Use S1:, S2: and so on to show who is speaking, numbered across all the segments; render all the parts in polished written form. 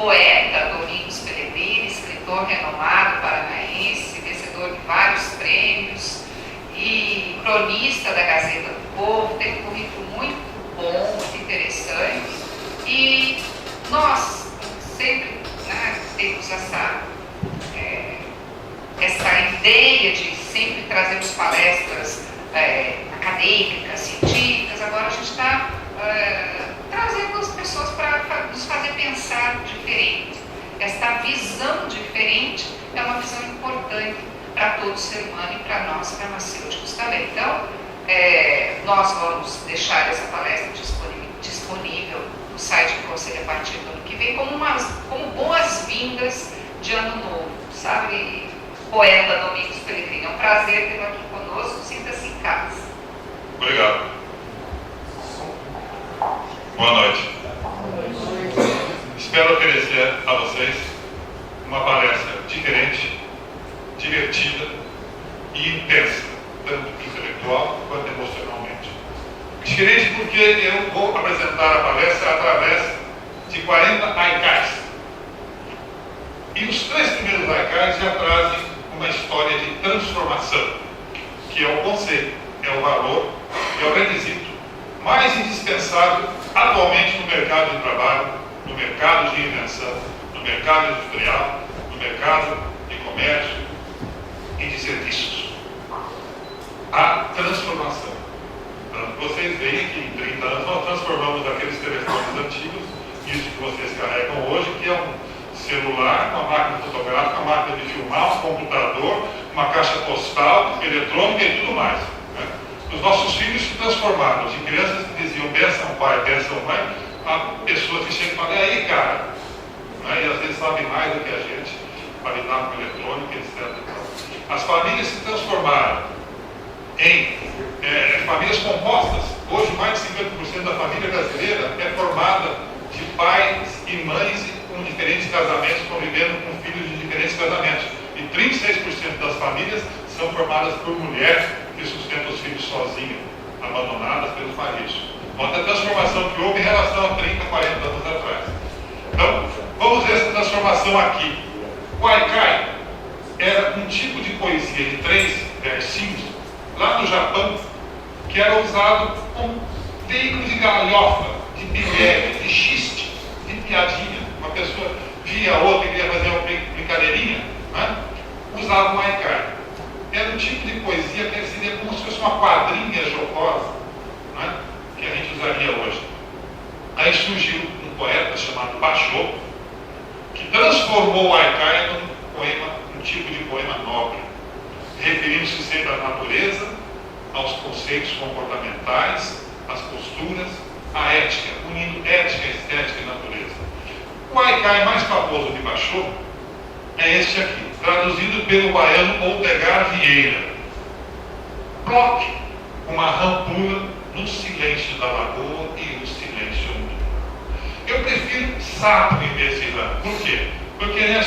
S1: poeta Domingos Pellegrini, escritor renomado paranaense, vencedor de vários prêmios e cronista da Gazeta do Povo, tem um currículo muito bom, muito interessante, e nós sempre, né, temos essa ideia de sempre trazermos palestras acadêmicas, científicas. Agora a gente está trazendo as pessoas para nos fazer pensar diferente. Esta visão diferente é uma visão importante para todo ser humano e para nós farmacêuticos também. Então, nós vamos deixar essa palestra disponível no site do Conselho a partir do ano que vem, como boas-vindas de ano novo, sabe, poeta Domingos Pellegrini? É um prazer tê-lo aqui conosco, sinta-se em casa.
S2: Obrigado. Boa noite. Espero oferecer a vocês uma palestra diferente, divertida e intensa, tanto intelectual quanto emocionalmente. Diferente porque eu vou apresentar a palestra através de 40 haikais. E os 3 primeiros haikais já trazem uma história de transformação, que é o conceito, é o valor, é o requisito mais indispensável atualmente no mercado de trabalho, no mercado de invenção, no mercado industrial, no mercado de comércio e de serviços. A transformação. Vocês veem que em 30 anos nós transformamos aqueles telefones antigos, isso que vocês carregam hoje, que é um celular, uma máquina fotográfica, uma máquina de filmar, um computador, uma caixa postal, eletrônica e tudo mais. Né? Os nossos filhos se transformaram de crianças que diziam benção pai, benção mãe, a pessoas que chegam e falam, e aí cara? Né? E às vezes sabem mais do que a gente, para lidar com eletrônica, etc. As famílias se transformaram em famílias compostas. Hoje mais de 50% da família brasileira é formada de pais e mães com diferentes casamentos, convivendo com filhos de diferentes casamentos. E 36% das famílias são formadas por mulheres que sustentam os filhos sozinhas, abandonadas pelos maridos. Outra transformação que houve em relação a 30, 40 anos atrás. Então, vamos ver essa transformação aqui. O haikai era um tipo de poesia de 3 versinhos, lá no Japão, que era usado como veículo de galhofa, de pilhéria, de xiste, de piadinha. Uma pessoa via a outra e queria fazer uma brincadeirinha, né? Usava um haikai. Era um tipo de poesia que seria como se fosse uma quadrinha jocosa, né? Que a gente usaria hoje. Aí surgiu um poeta chamado Basho, que transformou o haikai num poema, um tipo de poema nobre, referindo-se sempre à natureza, aos conceitos comportamentais, às posturas, à ética, unindo ética, estética e natureza. O haikai mais famoso de Basho é este aqui, traduzido pelo baiano Oldegar Vieira. Coloque uma rampura no silêncio da lagoa e no silêncio do. Eu prefiro sapo em vez de rã. Por quê? Porque nós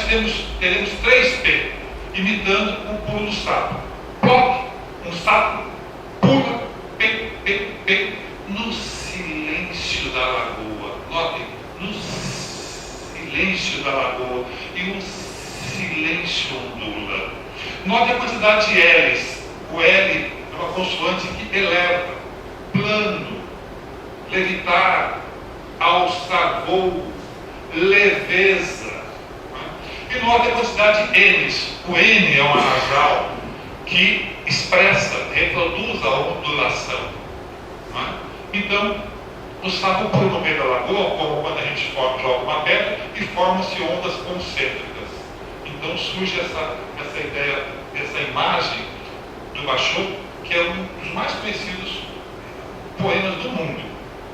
S2: teremos 3P, imitando o pulo do sapo. Coloque um sapo, pula, P, P, P, no silêncio da lagoa. Notem, no silêncio da lagoa e o silêncio ondula. Note a quantidade de L's. O L é uma consoante que eleva, plano, levitar, alçar voo, leveza. E note a quantidade de N's. O N é uma nasal que expressa, reproduz a ondulação. Então, o sapo pula no meio da lagoa, como quando a gente joga uma pedra, e formam-se ondas concêntricas. Então surge essa ideia, essa imagem do Basho, que é um dos mais conhecidos poemas do mundo.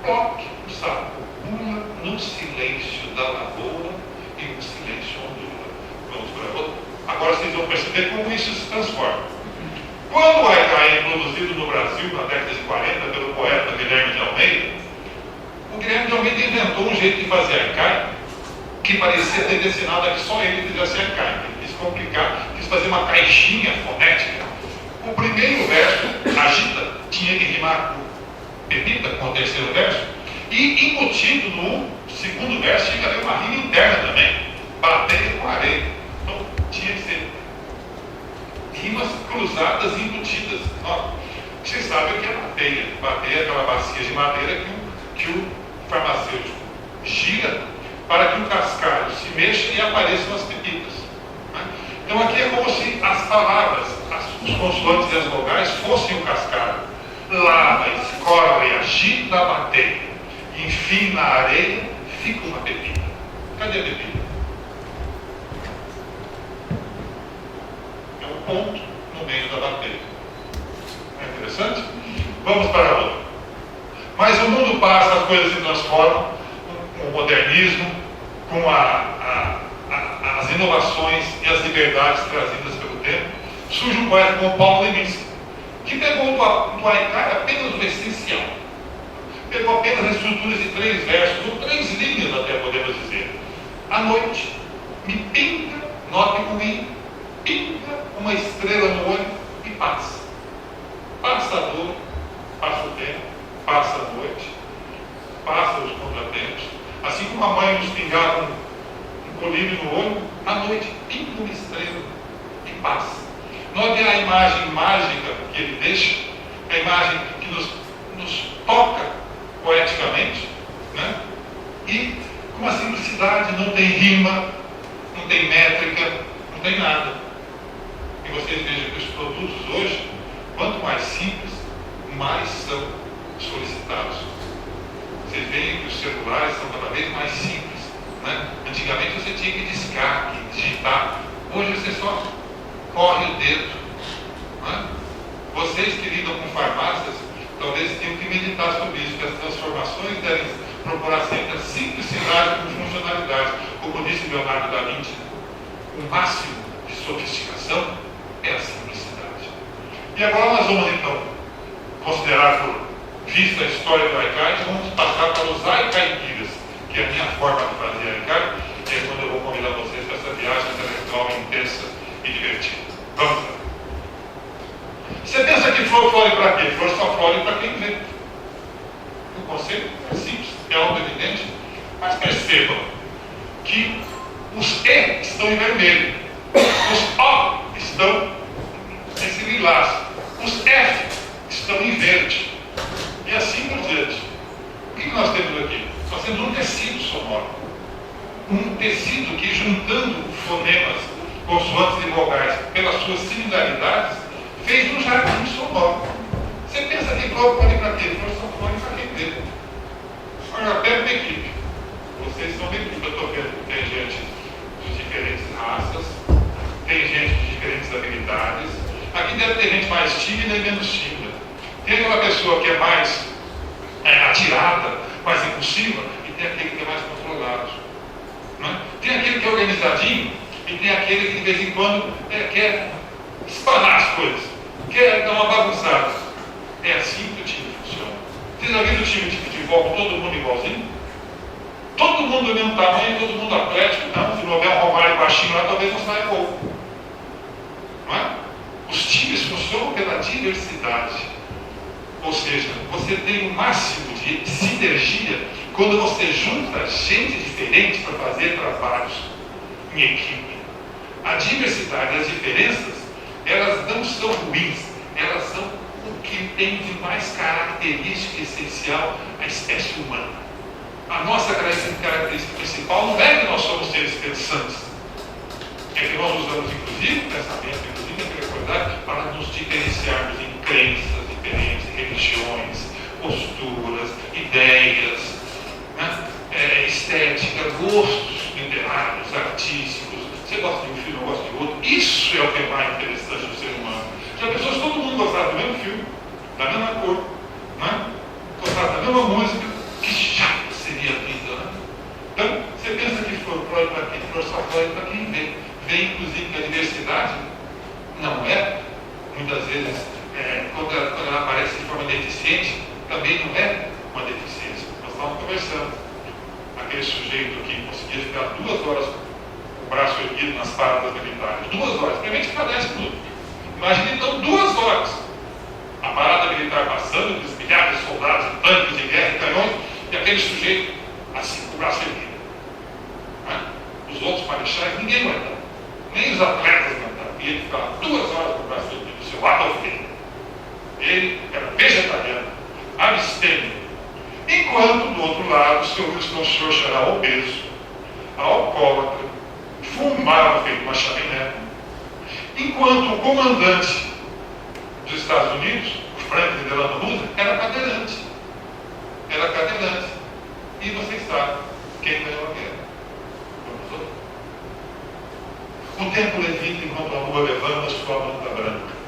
S2: Coloque o sapo, pula no silêncio da lagoa e no silêncio ondula. Vamos para a outra. Agora vocês vão perceber como isso se transforma. Quando o haikai é introduzido no Brasil, na década de 40, pelo poeta Guilherme de Almeida, o Guilherme de Almeida inventou um jeito de fazer haikai que parecia ter destinado a que só ele fizesse haikai. Ele quis complicar, quis fazer uma caixinha fonética. O primeiro verso, agita, tinha que rimar com pepita, com o terceiro verso, e embutido no segundo verso tinha que haver uma rima interna também. Bateia com areia. Então tinha que ser rimas cruzadas e embutidas. Ó, vocês sabem o que é bateia. Bateia é aquela bacia de madeira que o farmacêutico gira para que o cascalho se mexa e apareçam as pepitas. Né? Então aqui é como se as palavras, os consoantes e as vogais fossem o cascalho. Lava, escorre, agita a bateia. Enfim, na areia fica uma pepita. Cadê a pepita? É um ponto no meio da bateia. É interessante? Vamos para a outra. Mas o mundo passa, as coisas se transformam com o modernismo, com as inovações e as liberdades trazidas pelo tempo. Surge um poeta como Paulo Leminski, que pegou do Haikai apenas o essencial. Pegou apenas as estruturas de 3 versos, ou 3 linhas até podemos dizer. À noite, me pinta, note com I, pinta uma estrela no olho e passa. Passa a dor, passa o tempo, passa a noite, passa os contratempos. Assim como a mãe nos pingava um colírio no olho, à noite pinta uma estrela e passa. Note a imagem mágica que ele deixa, a imagem que nos toca poeticamente, né? E com uma simplicidade, não tem rima, não tem métrica, não tem nada. E vocês vejam que os produtos hoje, quanto mais simples, mais são solicitados. Vocês veem que os celulares são cada vez mais simples, né? Antigamente você tinha que discar, que digitar. Hoje você só corre o dedo, né? Vocês que lidam com farmácias, talvez tenham que meditar sobre isso, que as transformações devem procurar sempre a simplicidade com funcionalidade. Como disse Leonardo da Vinci, o máximo de sofisticação é a simplicidade. E agora nós vamos então considerar, por vista a história do Haikai, vamos passar para os Haikaipiras, que é a minha forma de fazer Haikai, e é quando eu vou convidar vocês para essa viagem intelectual intensa e divertida. Vamos lá. Você pensa que flor flore para quê? Flor só flore para quem vê. O conceito é simples, é auto-evidente, mas percebam que os E estão em vermelho, os O estão nesse lilás, os F estão em verde, e assim por diante. O que nós temos aqui? Nós temos um tecido sonoro, um tecido que, juntando fonemas, consoantes e vogais pelas suas similaridades, fez um jardim sonoro. Você pensa que flor pode para quê? Flor só flore para quem vê. Agora, pega uma equipe. Vocês são uma equipe. Eu estou vendo que tem gente de diferentes raças, tem gente de diferentes habilidades. Aqui deve ter gente mais tímida e menos tímida. Tem aquela pessoa que é mais atirada, mais impulsiva, e tem aquele que é mais controlado. Né? Tem aquele que é organizadinho, e tem aquele que de vez em quando quer espanar as coisas, quer dar uma bagunçada. É assim que o time funciona. Vocês já viram o time de futebol com todo mundo igualzinho? Todo mundo do mesmo tamanho, todo mundo atlético. Não, se não houver um Romário baixinho lá, talvez não saia gol. Não é? Os times funcionam pela diversidade. Ou seja, você tem o máximo de sinergia quando você junta gente diferente para fazer trabalhos em equipe. A diversidade e as diferenças, elas não são ruins, elas são o que tem de mais característica essencial a espécie humana. A nossa característica principal não é que nós somos seres pensantes, é que nós usamos inclusive o pensamento, inclusive a criatividade, para nos diferenciarmos em crenças diferentes, religiões, posturas, ideias, né? Estética, gostos literários, artísticos. Você gosta de um filme, eu gosto de outro. Isso é o que é mais interessante do ser humano. Já pensou se todo mundo gostasse do mesmo filme, da mesma cor, né? Gostasse da mesma música, que chato seria a vida, né? Então, você pensa que flor flore para quem? Flor só flore para quem vê. Vê, inclusive, que a diversidade não é, muitas vezes, quando ela aparece de forma deficiente, também não é uma deficiência. Nós estávamos conversando. Aquele sujeito que conseguia ficar 2 horas com o braço erguido nas paradas militares. 2 horas, primeiro ficar 10 minutos. Imagina então 2 horas. A parada militar passando, milhares de soldados, tanques de guerra, canhões, e aquele sujeito, assim, com o braço erguido, os atletas mandavam. E ele ficava 2 horas no braço do seu Adolf Hitler. Ele era vegetariano, abstêmio. Enquanto, do outro lado, o seu Winston Churchill era obeso, alcoólatra, fumava feito uma chaminé. Enquanto o comandante dos Estados Unidos, o Franklin Delano Roosevelt, era cadeirante. Era cadeirante. E vocês sabem quem ganhou a guerra. O tempo levita enquanto a lua levanta sua manta branca.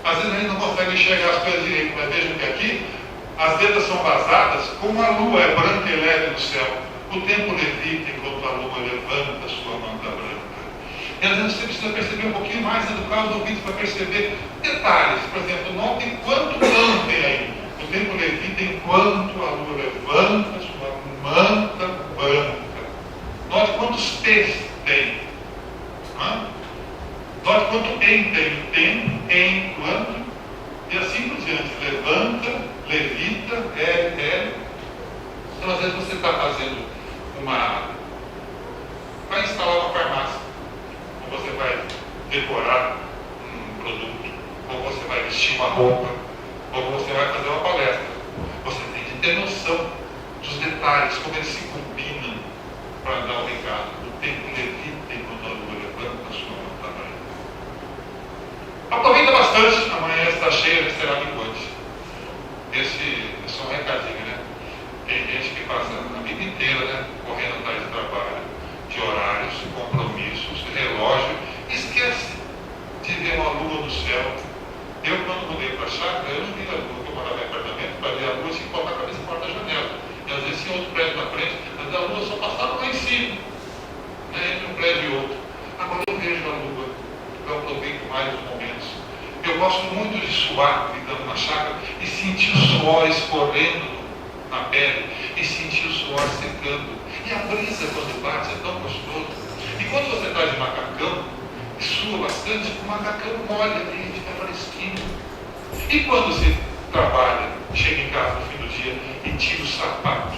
S2: Às vezes a gente não consegue enxergar as coisas direito, mas vejam que aqui as letras são vazadas, como a lua é branca e leve no céu. O tempo levita enquanto a lua levanta sua manta branca. E às vezes você precisa perceber um pouquinho mais, educar os ouvidos para perceber detalhes. Por exemplo, notem quanto ano tem aí. O tempo levita enquanto a lua levanta sua manta branca. Note quantos T's tem. Note quanto em tem. Tempo, enquanto, e assim por diante. Levanta, levita, é. Então, às vezes você está fazendo vai instalar uma farmácia, ou você vai decorar um produto, ou você vai vestir uma roupa, ou você vai fazer uma palestra. Você tem que ter noção dos detalhes, como eles se combinam para dar o recado. O tempo levita enquanto a lua levanta a sua manta branca. Aproveita bastante, amanhã está cheia, será minguante. Esse é só um recadinho, né? Tem gente que passa a vida inteira, né, correndo atrás de trabalho, de horários, compromissos, relógio, esquece de ver uma lua no céu. Eu, quando mudei para a chácara, eu não vi a lua, eu morava em apartamento, para ver a lua, tinha que botar a cabeça fora da janela. E às vezes tinha outro prédio na frente, mas a lua só passava lá em cima, né, entre um prédio e outro. Agora eu vejo a lua, eu aproveito mais os momentos. Eu gosto muito de suar, ficando na chácara, e sentir o suor escorrendo na pele, e sentir o suor secando. E a brisa quando bate é tão gostoso. E quando você está de macacão, e sua bastante, o macacão molha ali, fica fresquinho. E quando você trabalha, chega em casa no fim do dia e tira o sapato,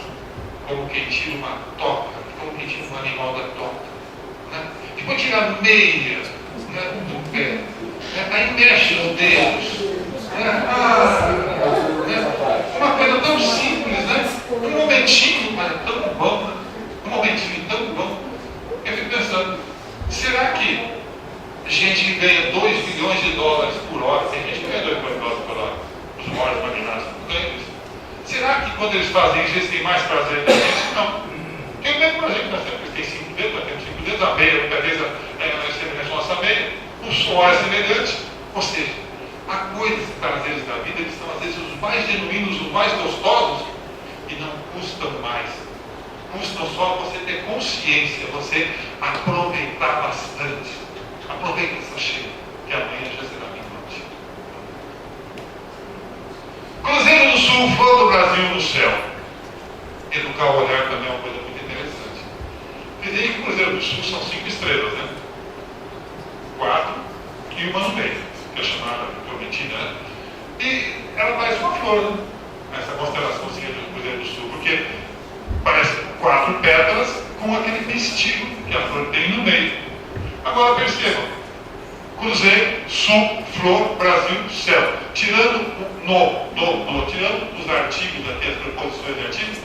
S2: como quem tira uma toca, como quem tira um animal da toca, né? Depois tira a meia, né, do pé, né? Aí mexe os dedos, uma coisa tão simples, né? Um momentinho, mas tão bom, né? Um momentinho tão bom. Eu fico pensando, será que gente que ganha 2 bilhões de dólares por hora, tem gente que ganha 2 bilhões de dólares por hora, os maiores magnatas não ganham isso. Será que quando eles fazem isso, eles têm mais prazer que a gente? Não. Porque eu mesmo, a gente tem 5 dedos, nós temos 5 dedos, a meia, muitas vezes é semelhante à nossa meia, o suor é semelhante, ou seja, há coisas, prazeres da vida, que são às vezes os mais genuínos, os mais gostosos, e não custam mais. Custam só você ter consciência, você aproveitar bastante. Aproveita essa cheia, que amanhã já será minguante. Cruzeiro do Sul, flor do Brasil no céu. Educar o olhar também é uma coisa muito interessante. Dizem que o Cruzeiro do Sul são 5 estrelas, né? 4 e uma no meio, que é chamada prometida, né? E ela parece uma flor, né? Essa constelaçãozinha do Cruzeiro do Sul, porque parece 4 pétalas com aquele vestido que a flor tem no meio. Agora percebam, Cruzeiro, Sul, Flor, Brasil, Céu. Tirando tirando os artigos aqui, as preposições de artigos,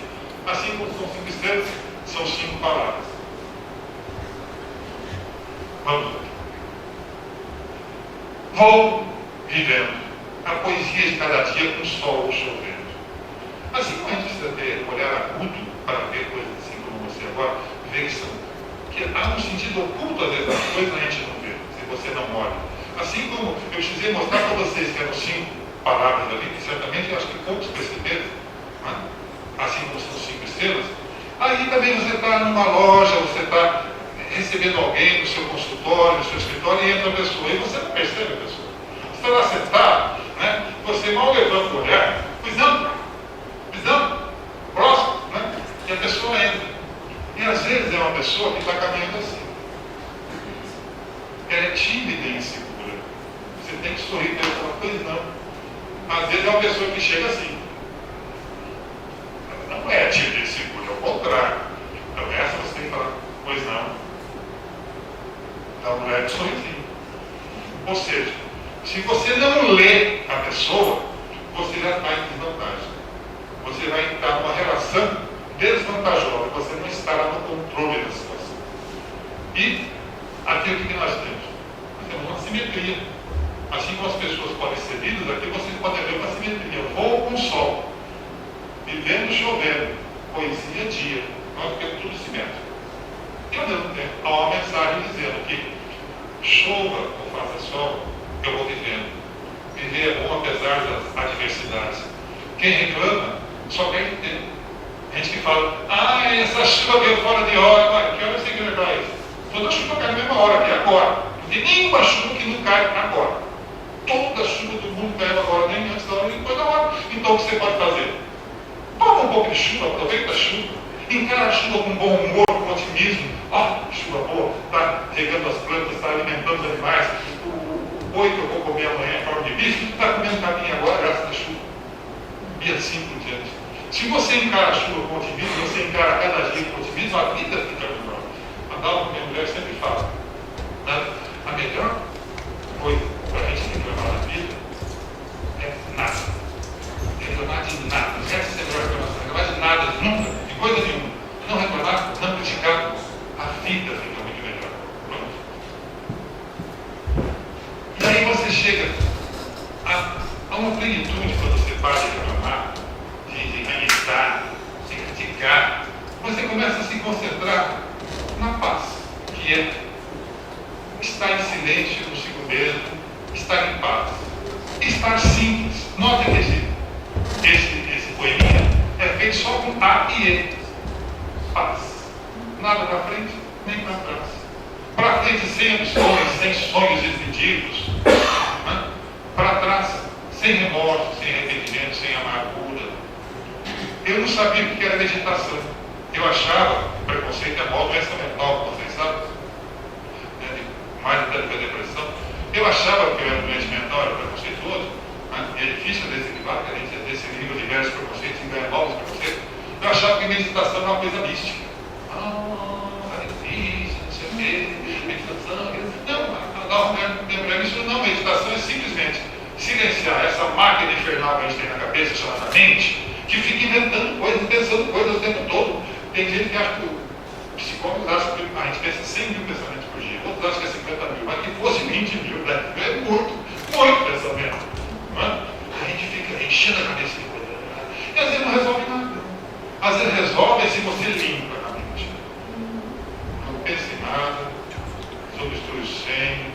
S2: assim como são 5 estrelas, são 5 palavras. Vamos lá. Vou vivendo a poesia de cada dia com o sol chovendo. Assim como a gente precisa ter um olhar agudo para ver coisas assim como você agora, ver que há um sentido oculto às vezes das coisas, a gente não vê, se você não olha. Assim como eu precisei mostrar para vocês que eram 5 palavras ali, que certamente eu acho que poucos perceberam, né? Assim como são 5 estrelas. Aí também você está numa loja, você está recebendo alguém no seu consultório, no seu escritório, e entra a pessoa, e você não percebe a pessoa. Você está lá sentado, né? Você mal levanta o olhar, pisando, próximo, né? E a pessoa entra. E às vezes é uma pessoa que está caminhando assim. Ela é tímida e insegura. Você tem que sorrir para ela e falar, pois não. Às vezes é uma pessoa que chega assim. Ela não é tímida e insegura, é o contrário. Então essa você tem que falar, pois não. Dá um leve Ou seja, se você não lê a pessoa, você já está em desvantagem. Você vai entrar numa relação desvantajosa, você não estará no controle da situação. E aqui o que nós temos? Nós temos uma simetria. Assim como as pessoas podem ser lidas, aqui vocês podem ver uma simetria. Voo com o sol, vivendo chovendo, poesia dia, nós temos tudo simétrico. E ao mesmo tempo, há uma mensagem dizendo que chova ou faça sol, eu vou vivendo. Viver é bom apesar das adversidades. Quem reclama só perde tempo. Gente que fala, essa chuva veio fora de hora, mas que hora você quer levar isso? Toda chuva cai na mesma hora, que é agora. Não tem nenhuma chuva que não cai agora. Toda chuva do mundo cai agora, nem antes da hora, nem depois da hora. Então o que você pode fazer? Toma um pouco de chuva, aproveita a chuva. Encara a chuva com bom humor, com otimismo. Chuva boa, está regando as plantas, está alimentando os animais. O boi que eu vou comer amanhã em forma de bicho, está comendo caminho agora, graças à chuva. E assim por diante. Se você encara a chuva com otimismo, você encara cada dia com otimismo, a vida fica melhor. A Dalva, minha mulher, sempre fala, né? A melhor coisa para a gente reclamar na vida é nada. Reclamar de nada. Não quer ser melhor reclamar de nada, nunca, de coisa nenhuma. Não reclamar, não criticar, a vida fica muito melhor. Pronto. E aí você chega a uma plenitude quando você para de reclamar, de manipular, de criticar. Você começa a se concentrar na paz, que é estar em silêncio consigo mesmo, estar em paz, estar simples. Note que esse poeminha é feito só com A e E. Paz. Nada para frente, nem para trás. Para frente sem ambições, sem sonhos desimpedidos. Né? Para trás, sem remorso, sem arrependimento, sem amargura. Eu não sabia o que era vegetação. Eu achava que o preconceito é mal doença mental, vocês sabem? Mais até do que a depressão. Eu achava que eu era doente mental, era preconceituoso. E é difícil desequilibrar, porque a gente desse nível de diversos preconceitos e ganha novos preconceitos. Eu achava que meditação era uma coisa mística. É difícil, não sei o quê, meditação. Não, isso não, meditação é simplesmente silenciar essa máquina infernal que a gente tem na cabeça, chamada mente, que fica inventando coisas, pensando coisas o tempo todo. Tem gente que acha que o psicólogo acha que a gente pensa 100 mil pensamentos por dia, outros acham que é 50 mil, mas que fosse 20 mil, né? É muito pensamento. A gente fica enchendo a cabeça de coisa. E às vezes não resolve nada. Às vezes resolve se você limpa a mente. Não pense em nada, substitui o senho,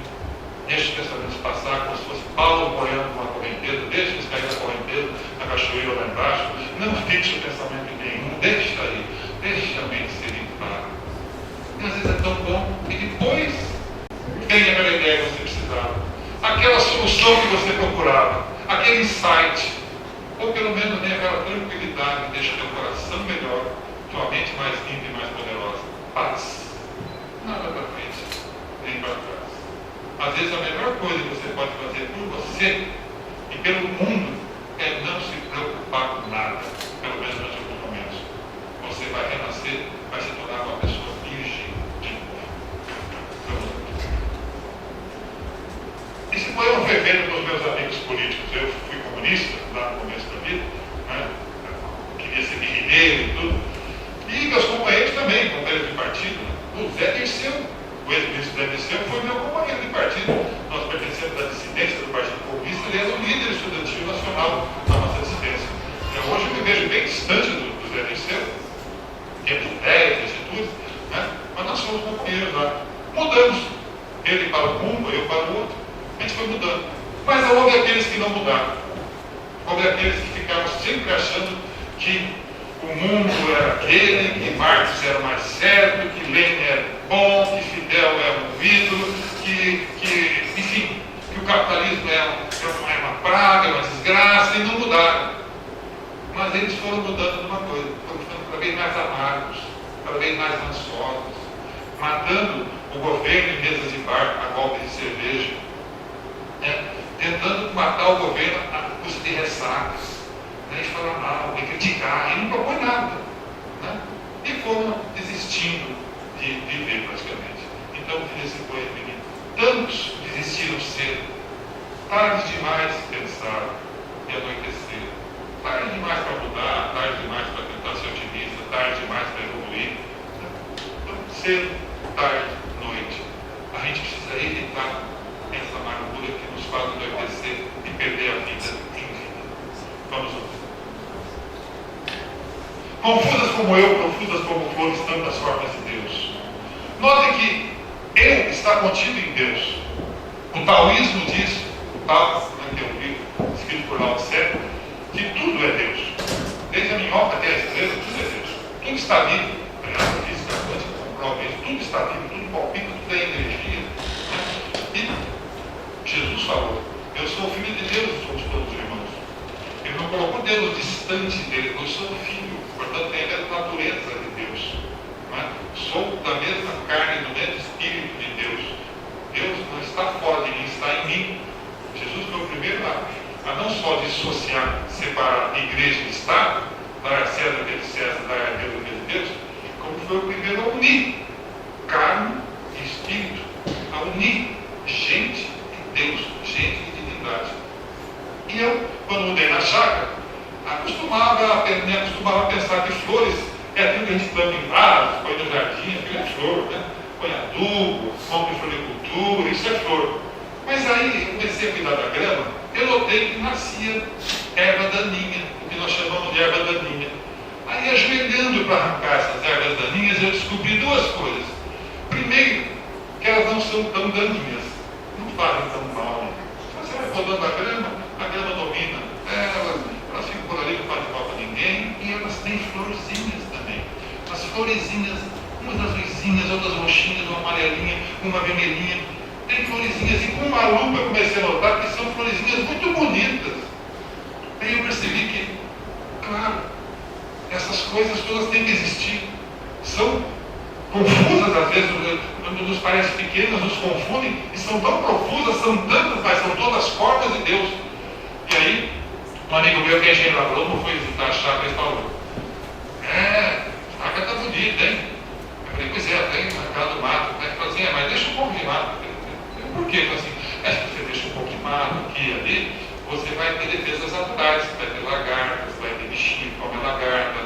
S2: deixa os pensamentos passar como se fosse Paulo correndo com uma correnteza, deixa eles cair na correnteza, na cachoeira lá embaixo, não fixe o pensamento em nenhum, deixa aí, deixa a mente ser limpada. E às vezes é tão bom, e depois vem aquela ideia que você precisava, aquela solução que você procurava, aquele insight, ou pelo menos nem aquela tranquilidade que deixa teu coração melhor, tua mente mais limpa e mais poderosa. Paz. Nada para frente, nem para trás. Às vezes a melhor coisa que você pode fazer por você e pelo mundo é não se preocupar com nada, pelo menos nos últimos momentos. Você vai renascer, vai se tornar uma pessoa virgem de novo. Esse poema foi feito pelos meus amigos políticos. Eu fui comunista lá no começo da vida, né? Queria ser guerrilheiro e tudo. E meus companheiros também, companheiros de partido. O Zé Dirceu, o ex-ministro Zé Dirceu, foi meu companheiro de partido. Nós pertencemos à dissidência do Partido Comunista, ele era o líder estudantil nacional da nossa dissidência. Hoje eu me vejo bem distante do Zé Dirceu, em termos de ideias, de atitudes, né? Mas nós somos companheiros lá. Mudamos. Ele para um rumo, eu para o outro. A gente foi mudando. Mas houve aqueles que não mudaram. Houve aqueles que ficaram sempre achando que o mundo era aquele, que Marx era mais certo, que Lenin era bom, que Fidel era um ídolo, enfim, que o capitalismo é uma praga, uma desgraça, e não mudaram. Mas eles foram mudando numa coisa, foram ficando cada vez mais amargos, cada vez mais ansiosos, matando o governo em mesas de bar, a golpe de cerveja, tentando matar o governo a custa de ressacas, de falar mal, de criticar, e não propõe nada. Né? E foram desistindo de viver praticamente. Então, esse poema, Tantos desistiram cedo. Tarde demais pensar e anoitecer. Tarde demais para mudar, tarde demais para tentar ser otimista, tarde demais para evoluir. Cedo, tarde, noite. A gente precisa evitar essa amargura que nos faz anoitecer e perder a vida em vida. Vamos ouvir. Confusas como eu, profusas como flores, tantas formas de Deus. Note que eu está contido em Deus. O taoísmo diz, o Tao, que é um livro escrito por Lao Tse, que tudo é Deus. Desde a minhoca até a estrela, tudo é Deus. Tudo está vivo. A física quântica comprova isso. Tudo está vivo, tudo palpita, tudo é energia. E Jesus falou, eu sou o Filho de Deus, somos todos irmãos. Ele não colocou Deus distante dele, eu sou o Filho, portanto tem a mesma natureza de Deus. Não é? Sou da mesma carne, do mesmo Espírito de Deus. Deus não está fora de mim, está em mim. Jesus foi o primeiro a não só dissociar, separar igreja e Estado, dar a César de César, dar a Deus de Deus, como foi o primeiro a unir carne e Espírito, a unir gente e Deus, gente e divindade. E eu, quando mudei na chácara, acostumava a pensar que flores é aquilo que a gente planta em vasos, põe no jardim, aquilo é flor, né? Põe adubo, compra em floricultura, isso é flor. Mas aí eu comecei a cuidar da grama, eu notei que nascia erva daninha, o que nós chamamos de erva daninha. Aí, ajoelhando para arrancar essas ervas daninhas, eu descobri duas coisas. Primeiro, que elas não são tão daninhas, não fazem tão mal. Você vai rodando a grama domina elas ficam por ali, não fazem mal para ninguém, e elas têm florzinhas também. As florezinhas, umas azuisinhas, outras roxinhas, uma amarelinha, uma vermelhinha. Tem florezinhas, e com uma lupa eu comecei a notar que são florezinhas muito bonitas. Aí eu percebi que, claro, essas coisas todas têm que existir. São confusas, às vezes, nos parecem pequenas, nos confundem, e são tão profusas, são tantas, mas são todas formas de Deus. E aí, um amigo meu que é engenheiro agrônomo foi visitar a chácara e falou, a chácara está bonita, hein? Eu falei, pois é, tem a cara do mato. Ele falou assim, mas deixa um pouco de mato. Por quê? Eu falei assim, se você deixa um pouco de mato aqui e ali, você vai ter defesas naturais, vai ter lagartas, vai ter bichinho que come lagarta,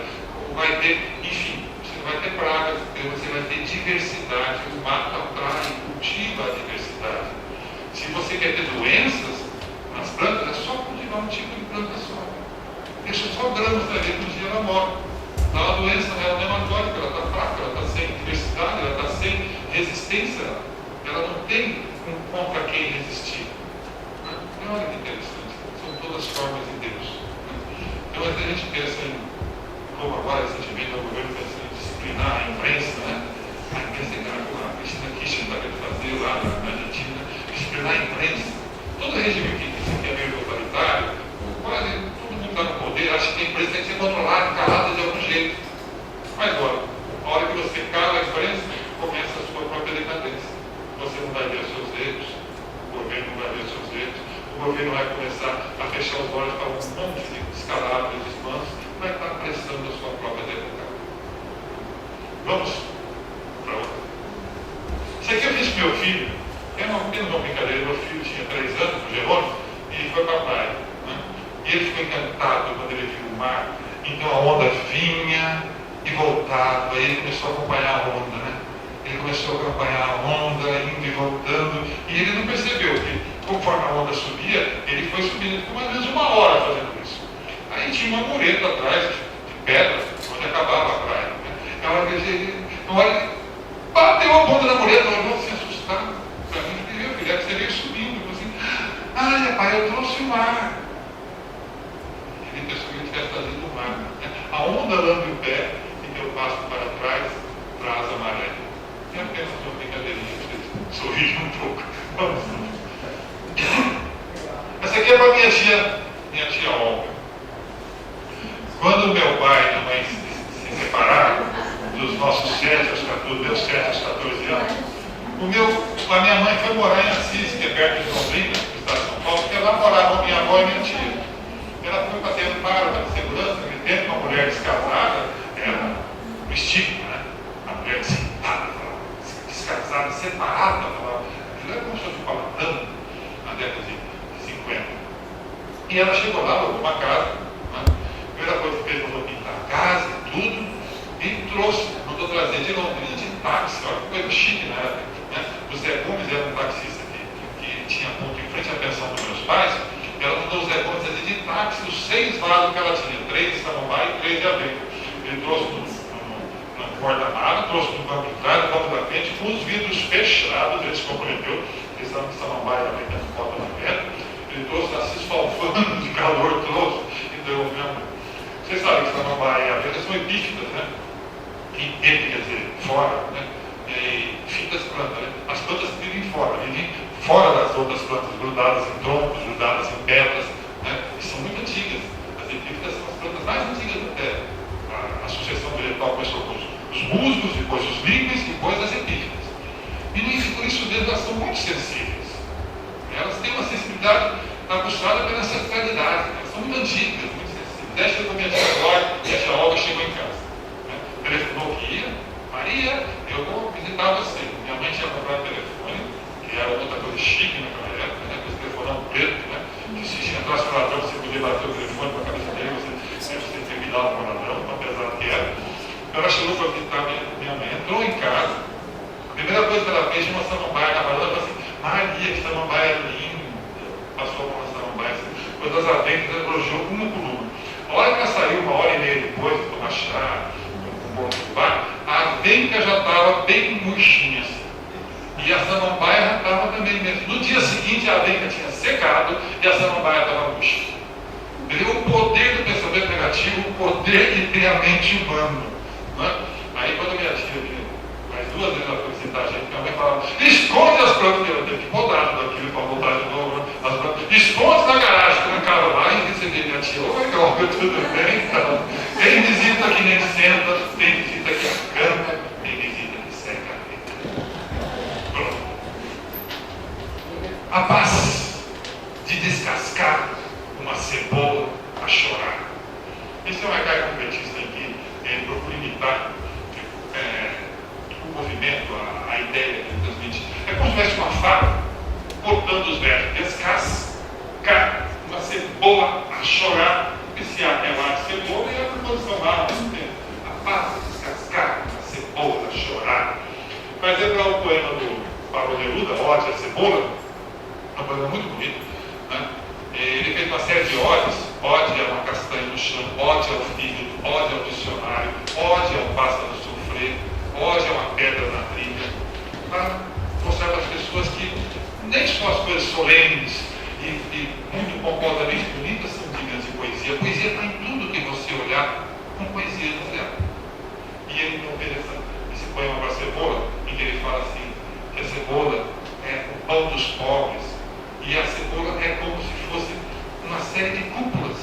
S2: vai ter, enfim, você não vai ter pragas, você vai ter diversidade. O mato atrai, cultiva a diversidade. Se você quer ter doenças nas plantas, é só cultivar um tipo de planta só. Deixa só gramas da ver que um dia ela morre. Então a doença ela não é nematóide, ela está fraca, ela está sem diversidade, ela está sem resistência, ela não tem contra quem resistir. Olha que interessante, são todas formas de Deus. Então a gente pensa em, como agora recentemente o governo pensa em disciplinar a imprensa, né? A imprensa que a Cristina Kirchner está querendo fazer lá na Argentina, disciplinar a imprensa. Todo regime que é meio totalitário, quase todo mundo está no poder, acha que a imprensa tem que ser controlada, calada de algum jeito. Mas olha, a hora que você cala a imprensa, começa a sua própria decadência. Você não vai ver os seus erros, o governo não vai ver os seus erros, o governo vai começar a fechar os olhos para um monte de descalabros e desmandos, vai estar prestando a sua própria decadência. Vamos para outra. Isso aqui eu fiz com meu filho, é uma brincadeira. Meu filho tinha 3 anos, o Jerônimo, e ele foi para a praia. Né? E ele ficou encantado quando ele viu o mar. Então a onda vinha e voltava, e ele começou a acompanhar a onda, né? Ele começou a acompanhar a onda, indo e voltando, e ele não percebeu que, conforme a onda subia, ele foi subindo, ficou mais ou menos 1 hora fazendo isso. Aí tinha uma mureta atrás, de pedra, onde acabava a praia. Né? Na hora que ele bateu a ponta da mureta, ele olhou assim, assustado. Para mim, ele viu, filho, você veio subindo. Eu falei assim, pai, eu trouxe o mar. Ele pensou que ele tivesse trazido o mar. Né? A onda lambe o pé, e meu passo para trás, traz a maré. É apenas uma brincadeirinha, vocês sorriram um pouco. Vamos. Essa aqui é para minha tia Olga. Quando meu pai e minha mãe se separaram, dos nossos 7 aos 14, meus 7 aos 14 anos, a minha mãe foi morar em Assis, que é perto de Londrina, no estado de São Paulo, porque lá moravam minha avó e minha tia. Ela foi para ter amparo da segurança, naquele tempo, uma mulher descasada, era um estigma, né? A mulher descasada, separada, aquilo é como se E ela chegou lá, alugou uma casa, né? A primeira coisa que fez foi pintar a casa e tudo, e trouxe, mandou trazer de Londrina de táxi, olha que coisa chique na época, né? O Zé Gomes era um taxista que tinha ponto em frente à pensão dos meus pais, e ela mandou o Zé Gomes trazer de táxi os 6 vasos que ela tinha, 3 de samambaia e 3 de aveia. Ele trouxe no porta-mala, trouxe no banco de trás, no banco da frente, com os vidros fechados, ele se comprometeu, pensando que samambaia também tem foto na venda. Ele trouxe assim, esfalfando de calor, trouxe e deu mesmo. Vocês sabem que samambaia e aveia são epífitas, né? Epi quer dizer fora, né? E fica as plantas, né? As plantas vivem fora das outras plantas, grudadas em troncos, grudadas em pedras, né? E são muito antigas. As epífitas são as plantas mais antigas da Terra. A sucessão vegetal começou com os musgos, depois os líquens, depois as epífitas. E por isso mesmo elas são muito sensíveis. Elas têm uma sensibilidade aguçada pela ancestralidade. Elas são muito antigas, muito sensíveis. Desde que eu comecei agora, e a tia Olga chegou em casa. Né? Telefonou que ia, Maria, eu vou visitar você. Minha mãe tinha comprado telefone, que era outra coisa chique naquela época, né? Com esse telefonão preto, né? Que se entrasse no ladrão, você podia bater o telefone para a cabeça dele, você tinha que dar um ladrão, apesar que era. Ela chegou para visitar minha mãe, entrou em casa. A primeira coisa que ela fez, uma samambaia na varanda, ela falou assim: Maria, que samambaia linda. Passou uma samambaia, depois das aventas, ela elogiou uma por uma. A hora que ela saiu, 1h30 depois, de tomar chá, com um bom bar, a avenca já estava bem murchinha. Assim. E a samambaia já estava também mesmo. No dia seguinte, a avenca tinha secado e a samambaia estava murcha. Entendeu? O poder do pensamento negativo, o poder de ter a mente humana. Né? Aí, quando a minha tia, mais 2 vezes ela foi visitar a gente, minha mãe falava: esconde as plantas, eu tenho que rodar tudo aquilo para voltar de novo, né? As plantas, esconde na garagem, trancava lá e recebi minha tia: oi, Olga, tudo bem? Então, tem visita que nem senta, tem visita que canta, tem visita que seca. Pronto. A paz de descascar uma cebola a chorar. Esse é um arcaico competista em que ele procura imitar o movimento, a ideia que ele transmite. É como se tivesse uma faca cortando os versos. Descascar uma cebola a chorar. Esse ar é lá de cebola e a composição lá ao mesmo tempo. A paz de descascar uma cebola a chorar. Mas lembrar o poema do Pablo Neruda, Ode a Cebola, é um poema muito bonito, né? Ele fez uma série de odes. Ode a uma castanha no chão, ode ao filho, ode ao dicionário, ode ao pássaro sofrer, ode a uma pedra na trilha, para mostrar para as pessoas que nem só as coisas solenes e muito pomposamente bonitas são dignas de poesia. A poesia está em tudo que você olhar, com poesia no olhar. E ele não fez esse poema para a cebola, em que ele fala assim, que a cebola é o pão dos pobres, e a cebola é como se fosse uma série de cúpulas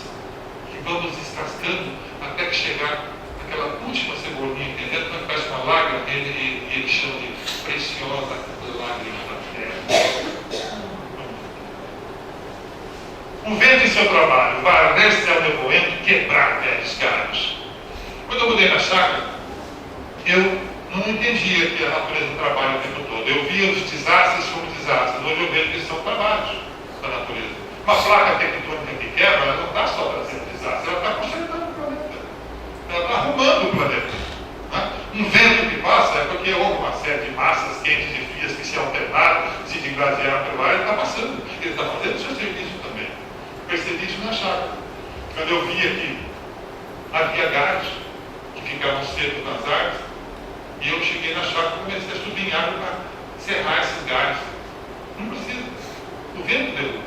S2: que vamos descascando até que chegar naquela última cebolinha que dentro, que faz uma lágrima, ele chama de preciosa lágrima da terra. O vento em seu trabalho, varrer céu nevoento, quebrar velhos galhos. Quando eu mudei na chácara, eu não entendia que a natureza trabalha o tempo todo. Eu via os desastres como desastres. Hoje eu vejo que são trabalhos da natureza. Uma placa tectônica que quebra, ela não está só trazendo desastre, ela está consertando o planeta. Ela está arrumando o planeta. Né? Um vento que passa é porque houve uma série de massas quentes e frias que se alternaram, se degladiaram pelo ar, ele está passando. Ele está fazendo o seu serviço também. Percebi isso na chácara. Quando eu via que havia galhos que ficavam secos nas árvores, e eu cheguei na chácara e comecei a subir em árvore para serrar esses galhos. Não precisa. O vento deu.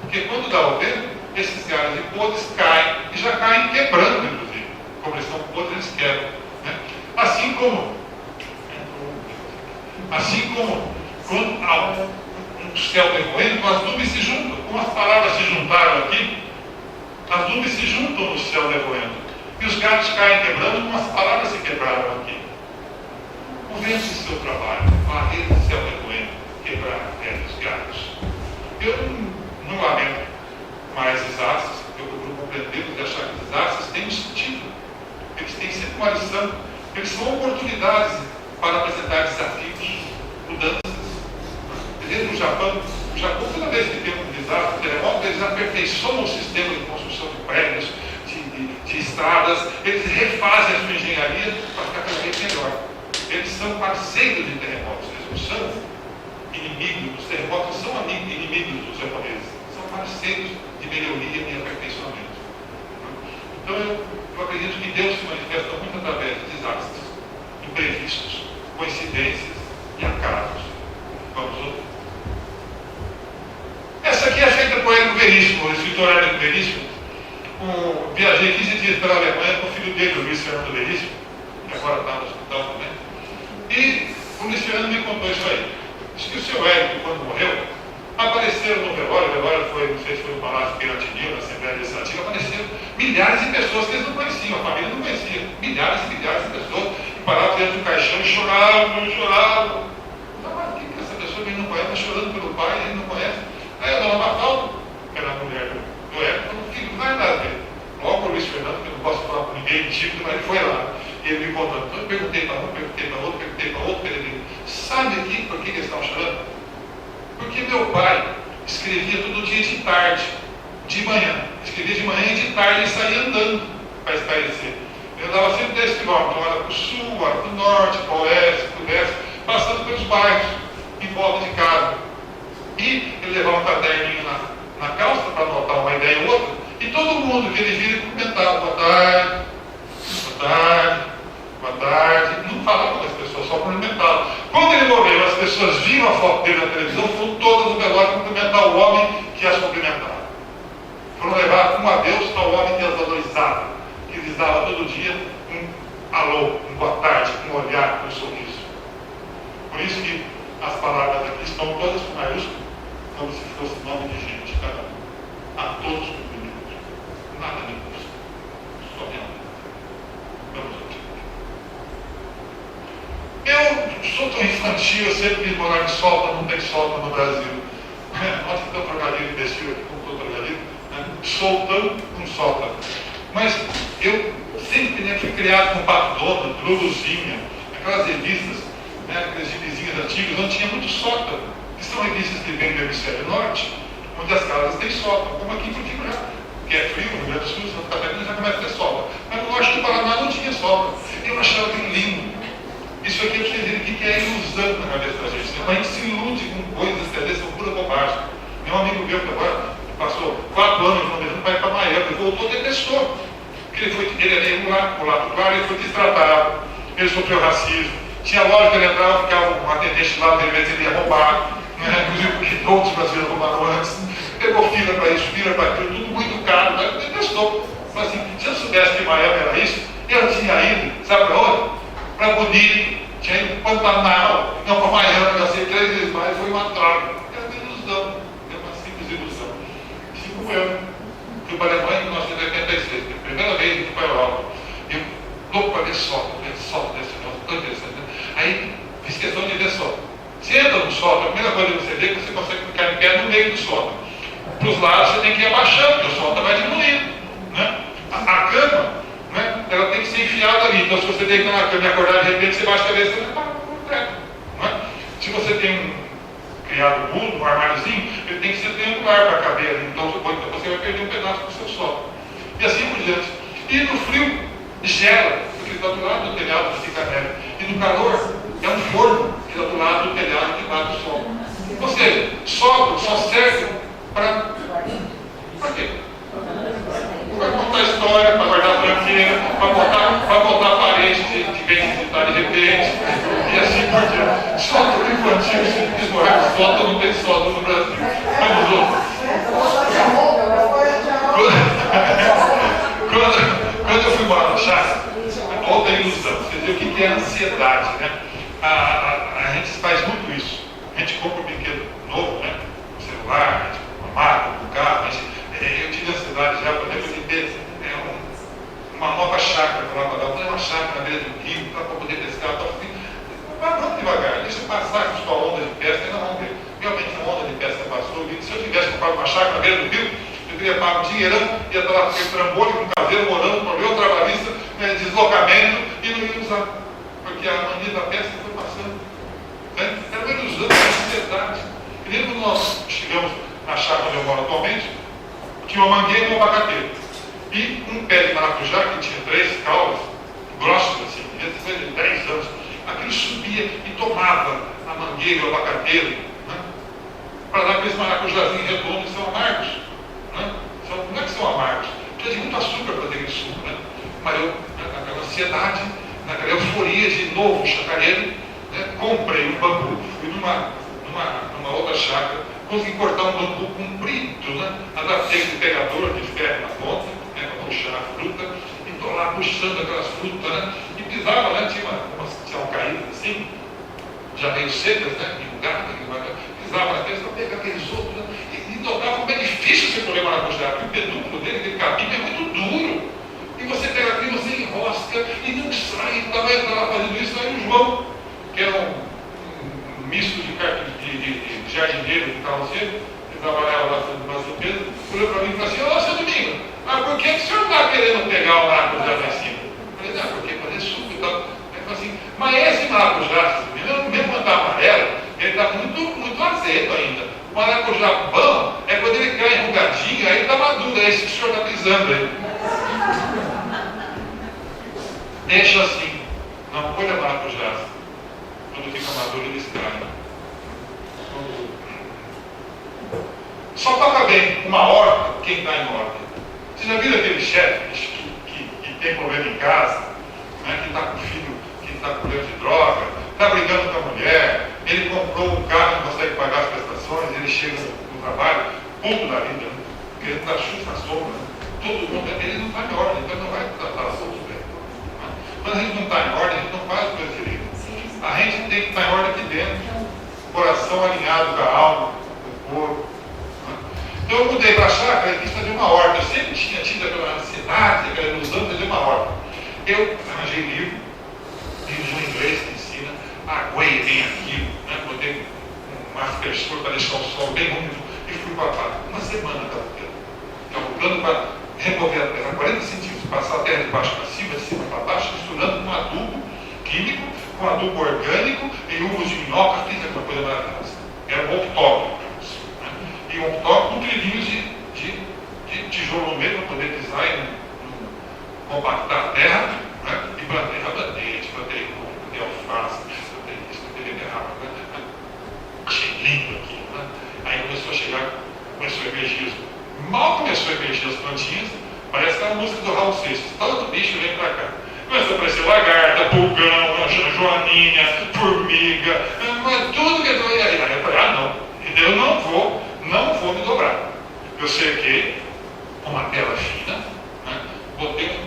S2: Porque quando dá o vento, esses galhos de podres caem, e já caem quebrando, inclusive. Como eles são podres, eles quebram. Né? Assim como quando há um céu nevoento, as nuvens se juntam. Como as palavras se juntaram aqui, as nuvens se juntam no céu nevoento. E os galhos caem quebrando, como as palavras se quebraram aqui. O vento em seu trabalho, varrer o céu nevoento, quebrar velhos galhos. Eu não lamento mais desastres, eu procuro compreendê-los e achar que desastres têm um sentido. Eles têm sempre uma lição. Eles são oportunidades para apresentar desafios, mudanças. No Japão, toda vez que tem um desastre, terremoto, eles aperfeiçoam o sistema de construção de prédios, de estradas, eles refazem a sua engenharia para ficar cada vez melhor. Eles são parceiros de terremotos, eles não são inimigos, os terremotos são inimigos dos japoneses, são parceiros de melhoria e aperfeiçoamento. Então eu acredito que Deus se manifesta muito através de desastres, imprevistos, coincidências e acasos. Vamos ouvir. Essa aqui é feita por Érico Veríssimo, o escritor Érico Veríssimo. Viajei 15 dias pela Alemanha com o filho dele, o Luiz Fernando Veríssimo, que agora está no hospital também. E o Luiz Fernando me contou isso aí. Diz que o seu Érico, quando morreu, apareceram no velório, não sei se foi no Palácio Piratini, na Assembleia Legislativa, apareceram milhares de pessoas que eles não conheciam, a família não conhecia, milhares e milhares de pessoas que paravam dentro do caixão e choravam. Não, mas o que essa pessoa que ele não conhece, está chorando pelo pai, ele não conhece? Aí a dona Mafalda, que era a mulher do Érico, falou: filho, não vai nada dele. Logo o Luiz Fernando, que eu não posso falar com ninguém típico, mas ele foi lá. E ele me contando. Então eu perguntei para um, perguntei para outro, perguntei para outro, ele sabe aqui por que eles estão chorando? Porque meu pai escrevia todo dia de tarde, de manhã. Escrevia de manhã e de tarde e saía andando para esclarecer. Ele andava sempre 10 quilômetros, uma hora para o sul, uma hora para o norte, para o oeste, para o leste, passando pelos bairros, em volta de casa. E ele levava um caderninho na calça para anotar uma ideia ou outra, e todo mundo que ele via ele cumprimentava: boa tarde, boa tarde, boa tarde. Não falava com as pessoas, só cumprimentava. Quando ele morreu, as pessoas viram a foto dele na televisão, foram todas no velório cumprimentar o homem que as cumprimentava. Foram levar um adeus ao homem que as valorizava, que lhes dava todo dia um alô, um boa tarde, um olhar, um sorriso. Por isso que as palavras aqui estão todas com maiúsculo, como se fosse nome de gente, cada um. A todos cumprimentos. Nada me custa. Só minha mãe. Vamos aqui. Eu sou tão infantil, eu sempre quis morar em Solta, não tem Solta no Brasil. Olha que tão trocadilho imbecil aqui, como estou trocadilho. Soltão com Solta. Mas eu sempre fui criado com Pato Donald, Luluzinha, aquelas revistas, aqueles gibizinhos antigos, onde tinha muito sótão, que são revistas que vêm do hemisfério norte, onde as casas têm sótão, como aqui em Portugal, que é frio, no Rio Grande do Sul, Santa Catarina já começa a ter sótão. Mas no norte do Paraná não tinha sótão. Eu achava aquilo lindo. Isso aqui é para vocês verem o que é ilusão na cabeça da gente. A gente se ilude com coisas que às vezes são pura bobagem. Meu amigo meu que agora passou 4 anos no mesmo país para Miami, ele voltou depressor. Ele é meio mulato claro, ele foi destratado, ele sofreu racismo. Tinha loja que ele entrava, ficava um atendente lá, de vez ele ia roubar, inclusive porque outros brasileiros roubaram antes. Pegou fila para isso, fila para aquilo, tudo muito caro, mas ele detestou. Mas assim, se eu soubesse que Miami era isso, eu tinha ido, sabe para onde? Para Bonito, tinha ido para Pantanal, não para Miami, eu sei 3 vezes mais, foi uma droga. Era uma ilusão, era uma simples ilusão. 5 anos, fui para a Alemanha em 1986, primeira vez que fui para a Europa. Eu louco para ver sótão desse negócio, tão interessante. Aí fiz questão de ver sótão. Se entra no sótão, a primeira coisa que você vê é que você consegue ficar em pé no meio do sótão. Para os lados você tem que ir abaixando, porque o sótão vai diminuindo. A cama, ela tem que ser enfiada ali. Então se você deitar na cama e acordar de repente, você baixa a cabeça e você vai por teto. Se você tem um criado burro, um armáriozinho, ele tem que ser triangular para caber ali. Então você vai perder um pedaço do seu sótão. E assim por diante. E no frio, gela, porque está do lado do telhado que fica neve. E no calor, é um forno que está do lado do telhado que bate o sol. Ou seja, sótão só serve para quê? Para contar história, para guardar tranqueira, para botar parede de vem visitar de repente, e assim por diante. Sótão infantil, simples morrer, sótão não tem sótão no Brasil. Vamos outro. Quando eu fui morar no Chácara, outra ilusão, você vê o que é ansiedade, a gente faz muito isso. A gente compra um brinquedo novo, um celular, a gente compra uma máquina, um carro, eu tive ansiedade já, por exemplo, de ter uma nova chácara para lá, para dar uma chácara na beira do rio, para poder pescar, vamos devagar, deixa eu passar com sua onda de pesca, ainda vamos ver. Realmente a onda de pesca passou, se eu tivesse comprado uma chácara na beira do rio, eu teria pago um dinheirão, ia estar lá com aquele trambolho, com um caseiro morando, problema trabalhista, deslocamento, e não ia usar, porque a mania da pesca foi passando. Era uma ilusão, uma ansiedade. E nem quando nós chegamos na chácara onde eu moro atualmente, tinha uma mangueira e um abacateiro. E um pé de maracujá que tinha 3 caules, grossos assim, devia ter 10 anos. Aquilo subia e tomava a mangueira e o abacateiro, né? Para dar aqueles maracujazinhos redondos, são amargos. Né? Não é que são amargos, precisa de muito açúcar para ter aquele suco. Né? Mas eu, naquela ansiedade, naquela euforia de novo chacareiro, né? Comprei um bambu, fui numa outra chácara, consegui cortar um bambu comprido, né? Adaptei aquele pegador de ferro na ponta, né? Para puxar a fruta, e estou lá puxando aquelas frutas, né? E pisava, né? Tinha uma caída assim, já meio secas, né? Enrugadas, pisava na cabeça, pegava aqueles outros, né? E notava como é difícil você colher maracujá, porque o pedúnculo dele, aquele capim, é muito duro. E você pega aquilo, você enrosca e não sai. Estava fazendo isso aí o João, que era um misto de jardineiro de carroceiro, que trabalhava lá fazendo umas limpezas, olhou para mim e falou assim: ô, seu Domingo, mas por que o senhor está querendo pegar o maracujá lá em cima? Eu falei: não, porque fazer suco e tal. Ele falou assim: mas esse maracujá, mesmo quando está amarelo, ele está muito azedo ainda. O maracujá bom é quando ele cai enrugadinho, aí ele está maduro, é isso que o senhor está pisando aí. Deixa assim, não colha maracujá. Quando fica maduro, eles caem. Só toca bem uma horta quem está em horta. Você já viu aquele chefe que tem problema em casa, né, que está com filho, que está com problema de droga, está brigando com a mulher, ele comprou um carro e não consegue pagar as prestações, ele chega no trabalho, puto da vida, né, querendo dar chute na sombra. Né? Todo mundo, ele não está em ordem, então não vai tratar as outras bem. Né? Quando a gente não está em ordem, a gente não faz coisa direito. A gente tem que estar em ordem aqui dentro, coração alinhado com a alma, com o corpo. Né? Então eu mudei para a chácara e quis fazer uma horta. Eu sempre tinha tido aquela ansiedade, aquela ilusão de fazer uma horta. Eu arranjei livros em inglês que ensina, aguei bem aquilo, né? Botei um aspersor para deixar o solo bem úmido e fui para uma semana calculando para remover a terra 40 centímetros, passar a terra de baixo para cima, de cima para baixo, misturando com adubo químico, com adubo orgânico e humus de minhoca, fiz aquela coisa maravilhosa. Era um octógono, né? E um octógono com trilhinhos de tijolo no meio para poder pisar e compactar a terra, né? E plantei rabanete, plantei alface, plantei isso, plantei beterraba, né? Achei lindo aquilo, né? Aí começou a emergir, mal começou a emergir as plantinhas, parece que é a música do Raul Seixas, todo bicho vem para cá. Começou a aparecer lagarta, pulgão, joaninha, formiga, mas tudo que eu falei. Aí eu falei: ah, não, eu não vou me dobrar. Eu cerquei uma tela fina, né? Botei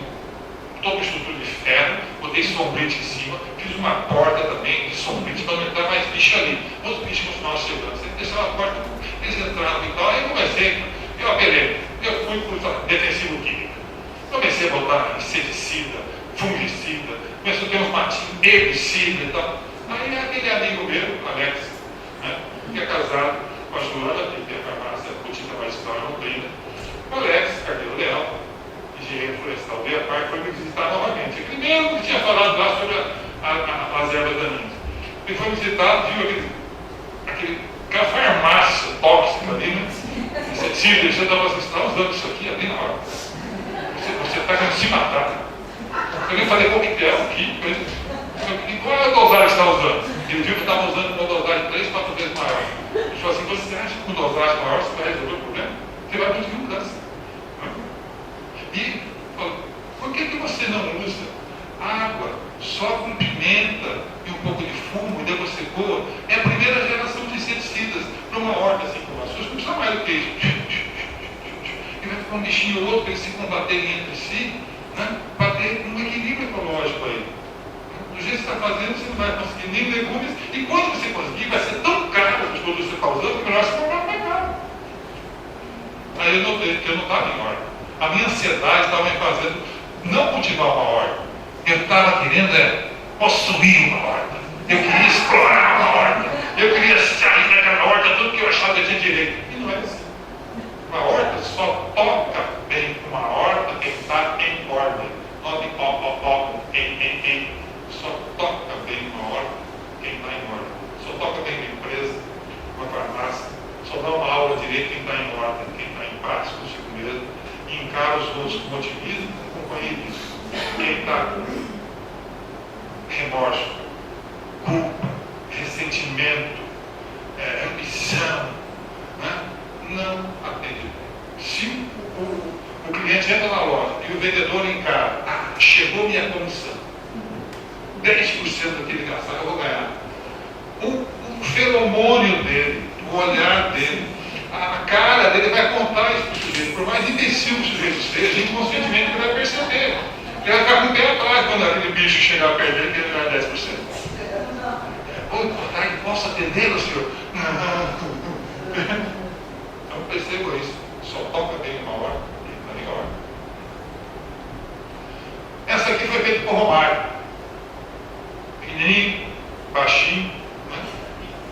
S2: toda uma estrutura de ferro, botei sombrite em cima, fiz uma porta também de sombrite para não entrar mais bicho ali. Os bichos continuavam chegando, você deixava a porta, eles entravam e tal. Aí eu comecei, eu apelei, eu fui por defensivo químico. Comecei a botar inseticida, fungicida, começou a ter uns matinhos, herbicida e tal. Aí aquele amigo meu, Alex, né, que é casado com a Joana, que tem a farmácia Boutique Mariscal em Londrina. O Alex, Cardeiro Leal, engenheiro florestal, veio a parte, foi me visitar novamente. Aquele mesmo que tinha falado lá sobre as ervas daninhas. Ele foi me visitar, viu aquela farmácia tóxica ali, né? Inseticida, ele já estava assim: você está usando isso aqui ali na hora. Você está querendo se matar. Eu nem falei coquetel aqui, e qual é a dosagem que você está usando? Ele viu que eu estava usando uma dosagem 3, 4 vezes maior. Ele falou assim: você acha que com dosagem maior você vai resolver o problema? Você vai conseguir mudança. E falou: por que você não usa água só com pimenta e um pouco de fumo e depois você coa? É a primeira geração de inseticidas para uma horta assim como a sua. Você não precisa mais do que isso. E vai ficar um bichinho ou outro para eles se combaterem entre si, né? Para ter um equilíbrio ecológico aí. Do jeito que você está fazendo, você não vai conseguir nem legumes, e quando você conseguir, vai ser tão caro os produtos que você está usando, que melhor você comprar mais caro. Aí eu notei que eu não estava em ordem. A minha ansiedade estava me fazendo não cultivar uma horta. Eu estava querendo possuir uma horta. Eu queria explorar uma horta. Eu queria sair daquela horta, tudo que eu achava que eu tinha direito. E não é assim. Uma horta só toca bem uma horta quem está em ordem. Não de em. Só toca bem uma horta quem está em ordem. Só toca bem uma empresa, uma farmácia. Só dá uma aula direito quem está em ordem, quem está em paz consigo mesmo, com otimismo, com companheirismo. Quem está com remorso, culpa, ressentimento, ambição, né? Não atende bem. Se o cliente entra na loja e o vendedor encara, chegou minha comissão, 10% daquele gastar eu vou ganhar. O feromônio dele, o olhar dele, a cara dele vai contar isso para o sujeito. Por mais imbecil que o sujeito seja, inconscientemente ele vai perceber. Ele vai ficar com o pé atrás quando aquele bicho chegar perto dele, que ele ganha 10%. Posso atendê-lo, senhor? Então perceba isso. Só toca bem uma hora e na minha hora. Essa aqui foi feita por Romário. Pequenininho, baixinho, né?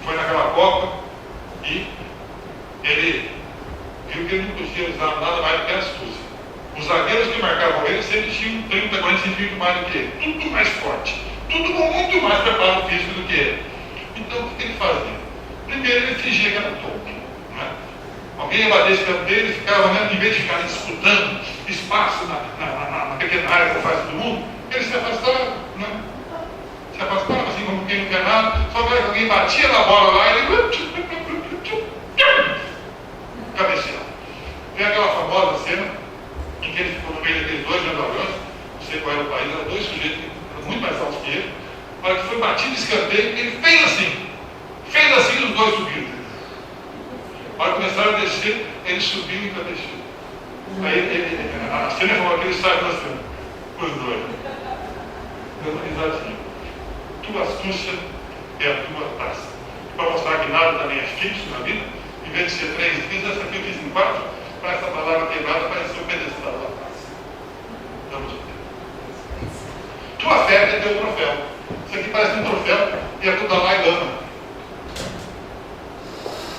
S2: Foi naquela Copa e ele viu que ele não podia usar nada mais do que astúcia. Os zagueiros que marcavam ele sempre tinham 30, 40 centímetros mais do que ele. Tudo mais forte. Tudo com muito mais preparo físico do que ele. Então o que ele fazia? Primeiro ele fingia que era topo. Né? Alguém ia bater esse canto dele, ficava, né, em vez de ficar disputando espaço na pequena área que faz todo mundo, ele se afastava, né? Se afastava assim como quem não quer nada, só que alguém batia na bola lá e ele cabeceava. Tem aquela famosa cena em que ele ficou no meio daqueles dois grandalhões, não sei qual era o país, eram dois sujeitos que eram muito mais altos que ele. Na hora que foi batido de escanteio, ele fez assim e os dois subiram. Na hora que começaram a descer, ele subiu e cabeceou. Aí a cena falou que ele saiu da cena, os dois, dando risadinha. Tua astúcia é a tua taça. Para mostrar que nada também é fixo na vida, em vez de ser 3 dias, essa aqui eu fiz em 4, para essa palavra quebrada parecer o pedestal da taça. Vamos ver. Tua fé é teu troféu. Isso aqui parece um troféu e é do Dalai Lama.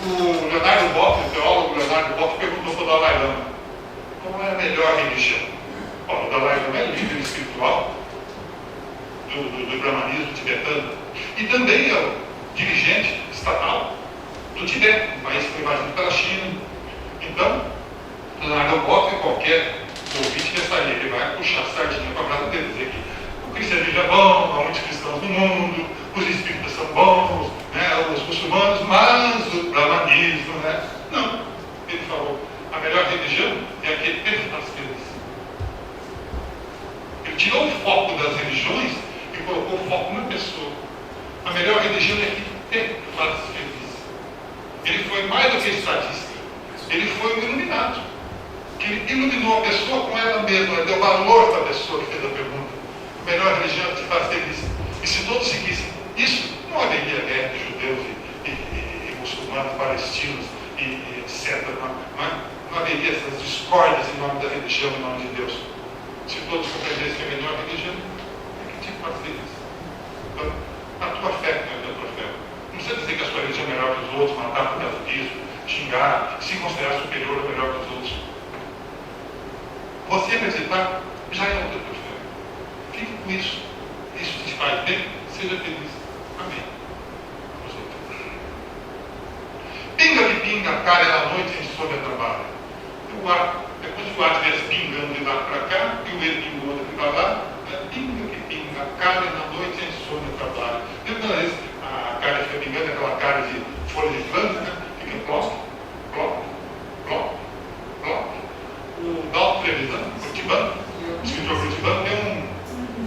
S2: O Leonardo Boff, o teólogo Leonardo Boff, perguntou para o Dalai Lama: qual é a melhor religião? O Dalai Lama é líder espiritual do brahmanismo tibetano e também é o dirigente estatal do Tibete, um país que foi invadido pela China. Então, Leonardo Boff, qualquer ouvinte pensaria que ele vai puxar a sardinha para a brasa dele, dizer que o cristianismo é bom, há muitos cristãos no mundo, os espíritas são bons, né, os muçulmanos, mas o brahmanismo, né? Não. Ele falou, a melhor religião é a que te faz feliz. Ele tirou o foco das religiões e colocou o foco na pessoa. A melhor religião é a que te faz feliz. Ele foi mais do que estadista. Ele foi um iluminado. Que ele iluminou a pessoa com ela mesma, ele deu valor para a pessoa que fez a pergunta. A melhor religião é que te faz feliz. E se todos seguissem isso, não haveria guerra de judeus e muçulmanos, palestinos e etc. Não haveria essas discórdias em nome da religião, em nome de Deus. Se todos compreendessem que a melhor religião é que te faz feliz. Então, a tua fé é o teu troféu. Não precisa dizer que a sua religião é melhor que os outros, matar por causa disso, xingar, se considerar superior ou melhor que os outros. Você acreditar já é o teu troféu. Fique com isso. Isso te faz bem, seja feliz. Amém. Vamos outro. Pinga que pinga, cai na noite em sob a trabalho. O ar, depois que o ar estivesse pingando de lá para cá, e o ele pingando de para lá, pinga que pinga, cai na noite em sob a trabalho. Lembra uma vez a cara fica pingando, aquela cara de folha de planta, né? Fica plop, plop, plop, plop. O Dalton Trevisan, Curitibano, o escritor Curitibano, tem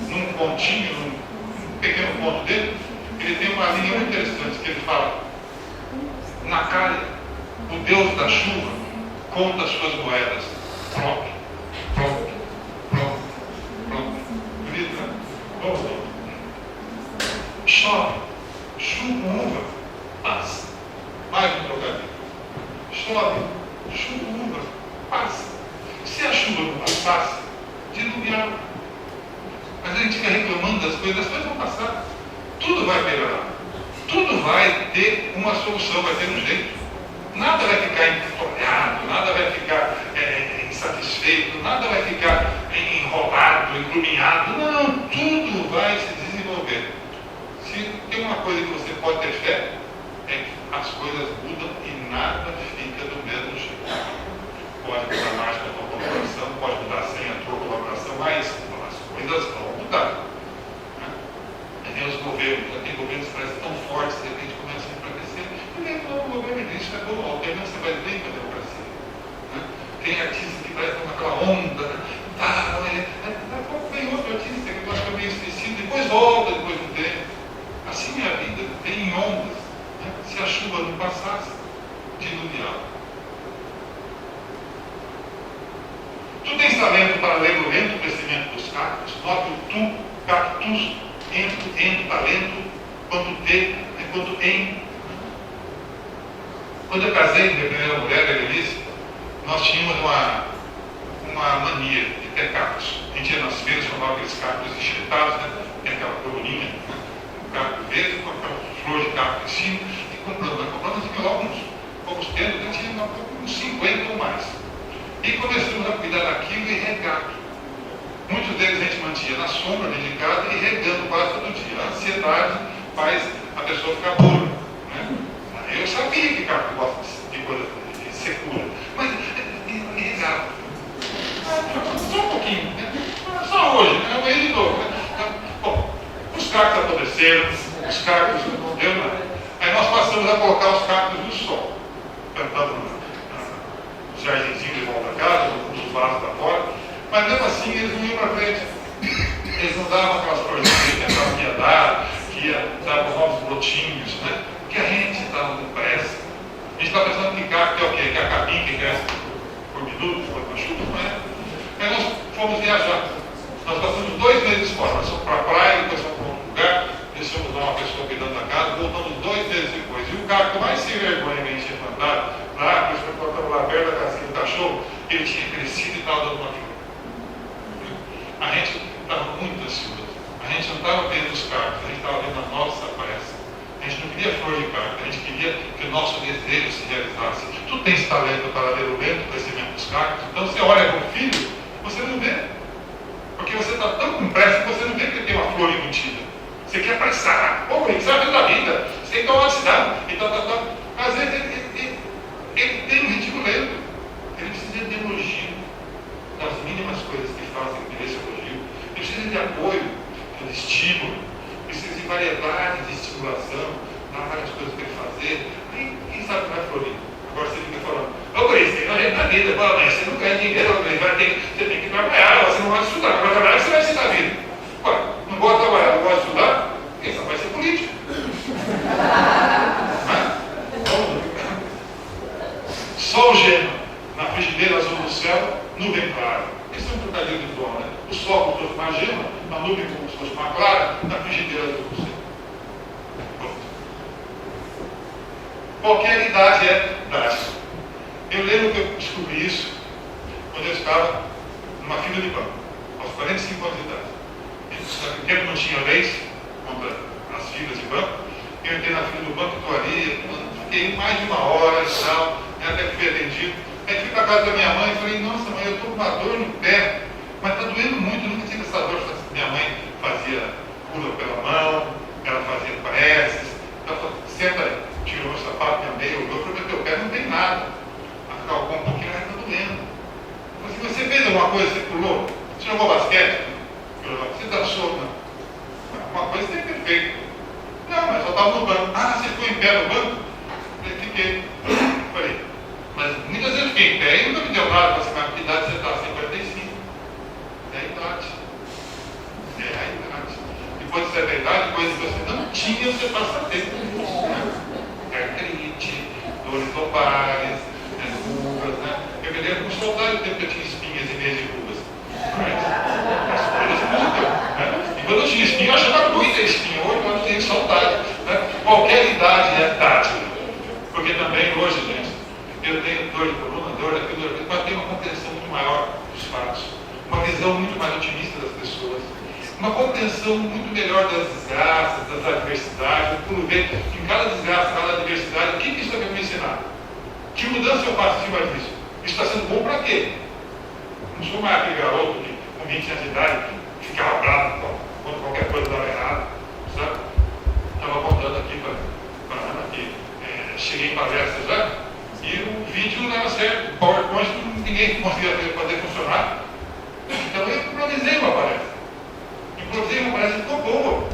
S2: num pontinho, num pequeno ponto dele, ele tem uma linha muito interessante que ele fala: na Cária, o Deus da chuva conta as suas moedas. Plop, plop, plop, plop. Bonito, né? Vamos lá. Chove, chuva, passa. Mais um trocadilho. Chove, chuva, passa. Se a chuva não passasse, diluviava. Mas a gente fica reclamando das coisas vão passar. Tudo vai melhorar. Tudo vai ter uma solução, vai ter um jeito. Nada vai ficar entulhado, nada vai ficar insatisfeito, nada vai ficar enrolado, engruminhado. Não, tudo vai se desenvolver. Se tem uma coisa que você pode ter fé, é que as coisas mudam e nada fica do mesmo jeito. Pode mudar a marcha da tua corporação, pode mudar a senha tua tem artista que vai naquela onda, né? Daqui a pouco vem outro artista que eu acho que é meio esquecido, depois volta, depois do tempo. Assim é a vida, tem ondas. Né? Se a chuva não passasse, diluviava. Tu tens talento para ler o lento crescimento dos cactos? Note o tu, cactus, ento, talento, quanto em. Quando eu casei, minha primeira mulher, a Elise, nós tínhamos uma mania de ter cactos. A gente ia nas feiras, comprava aqueles cactos enxertados, né? Tem aquela coroinha, né? Um cacto verde, com aquela flor de cacto em cima, e compramos tinha logo uns tempos, a gente tinha uns 50 ou mais. E começamos a cuidar daquilo e regar. Muitos deles a gente mantinha na sombra, dentro de casa, e regando quase todo dia. A ansiedade faz a pessoa ficar burra. Né? Eu sabia que cacto gosta de coisa de secura, mas ele regava. Só um pouquinho, né? Só hoje, né? Amanhã de novo. Né? Bom, os cactos apodreceram, os cactos não deu nada. Aí nós passamos a colocar os cactos no sol, plantando nos jardinzinhos de volta da casa, nos vasos da fora, mas mesmo assim eles não iam para frente. Eles não davam aquelas florzinhas que pensavam que ia dar, que ia dar novos brotinhos, né? Porque a gente estava com pressa. A gente está pensando que cacto é o quê? Que é a capim que cresce por minutos, por uma chuva, não é? Aí nós fomos viajar. Nós passamos 2 meses fora. Nós fomos para a praia, depois fomos para outro lugar, deixamos lá uma pessoa cuidando da casa, voltamos 2 meses depois. E o cacto mais sem vergonha que a gente tinha plantado, na árvore, nós plantamos lá perto da casinha do cachorro, ele tinha crescido e estava dando uma flor. A gente estava muito ansioso. A gente não estava vendo os cactos, a gente estava vendo a nossa pressa. A gente não queria flor de cacto, a gente queria que o nosso desejo se realizasse. Tu tens talento para ver o lento crescimento dos cactos, então você olha para o filho, você não vê. Porque você está tão com pressa que você não vê que ele tem uma flor embutida. Você quer apressar. Pô, ele sabe da vida. Você tem que tomar cidade. Então, às vezes ele tem um ritmo lento. Ele precisa de elogio. Das mínimas coisas que fazem esse elogio. Ele precisa de apoio, de estímulo. Precisa de variedade de estimulação. Dar várias coisas para ele fazer. Aí, quem sabe que vai florir. Agora você fica falando, ô por isso, tem que correr na vida, pô, mas você não ganha dinheiro, você tem que trabalhar, você não vai estudar, não vai trabalhar, você vai se dar vida. Ué, não gosta de trabalhar, não gosta de estudar, quem sabe vai ser político. Sol gema, na frigideira azul do céu, nuvem clara. Esse é um trocadilho de dom, né? O sol como se fosse uma gema, a nuvem como se fosse uma clara, na frigideira azul do céu. Qualquer idade é idade. Eu lembro que eu descobri isso quando eu estava numa fila de banco, aos 45 anos de idade. Naquele tempo não tinha leis contra as filas de banco. Eu entrei na fila do banco, estou ali, fiquei mais de 1 hora e tal, até que fui atendido. Aí fui para a casa da minha mãe e falei, nossa mãe, eu estou com uma dor no pé, mas está doendo muito, eu nunca tive essa dor. Minha mãe fazia cura pela mão, ela fazia preces, ela falou, senta aí. Tirou o sapato, minha meia, olhou, falou, teu pé não tem nada. Acalcou um pouquinho, mas está doendo. Mas se você fez alguma coisa, você pulou, você jogou basquete, você dançou, não. Uma coisa você tem que ter feito. Não, mas só estava no banco. Ah, você ficou em pé no banco? Eu fiquei. Falei, mas muitas vezes eu fiquei em pé e nunca me deu nada. Eu falei, mas que idade você está? 55. É a idade. É a idade. Depois de certa idade, coisas que você não tinha, você passa a ter. Artrite, dores lombares, rugas, né? Eu me lembro com saudade do tempo que eu tinha espinhas em vez de rugas. Mas as coisas mudam, né? E quando eu tinha espinha, eu achava muita espinha. Hoje eu não tenho saudade. Né? Qualquer idade é tátil. Porque também hoje, gente, eu tenho dor de coluna, dor daquilo, mas tenho uma compreensão muito maior dos fatos. Uma visão muito mais otimista das pessoas. Uma compreensão muito melhor das desgraças, das adversidades. Eu pude ver que em cada desgraça, cada adversidade, o que isso vai me ensinar? Que mudança eu faço em cima disso? Isso está sendo bom para quê? Não sou mais aquele garoto que, com 20 anos de idade, ficava bravo quando qualquer coisa dava errado. Sabe? Estava contando aqui para a Ana que cheguei em palestra já e o vídeo não era certo. O PowerPoint ninguém conseguia fazer funcionar. Então eu improvisei uma palestra. Uma palestra ficou boa.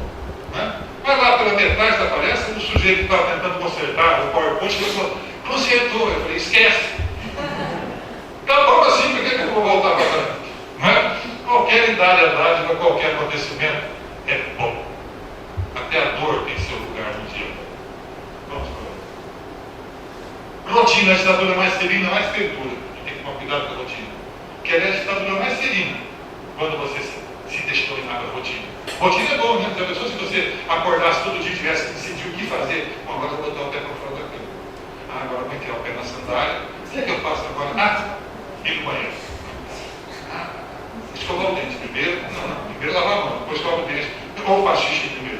S2: Né? Vai lá pela metade da palestra, o sujeito que estava tentando consertar o PowerPoint falou, consertou. Eu falei, esquece. Tá bom assim, por que eu vou voltar para trás? Não é? Qualquer idade, qualquer acontecimento é bom. Até a dor tem seu lugar no dia. Vamos para rotina, a ditadura mais serina, mais fervura. Tem que tomar cuidado com a rotina. Que é a ditadura mais serina quando você se deixa dominar pela rotina. Rotina é bom, né? Se a pessoa, se você acordasse todo dia e tivesse que decidir o que fazer, bom, agora eu vou botar o pé para fora da cama. Agora eu vou enfiar o pé na sandália. O que é que eu faço agora? Ir no banheiro. Escovar o dente primeiro. Não. Primeiro lavar a mão, depois escovar o dente. Ou faz xixi primeiro.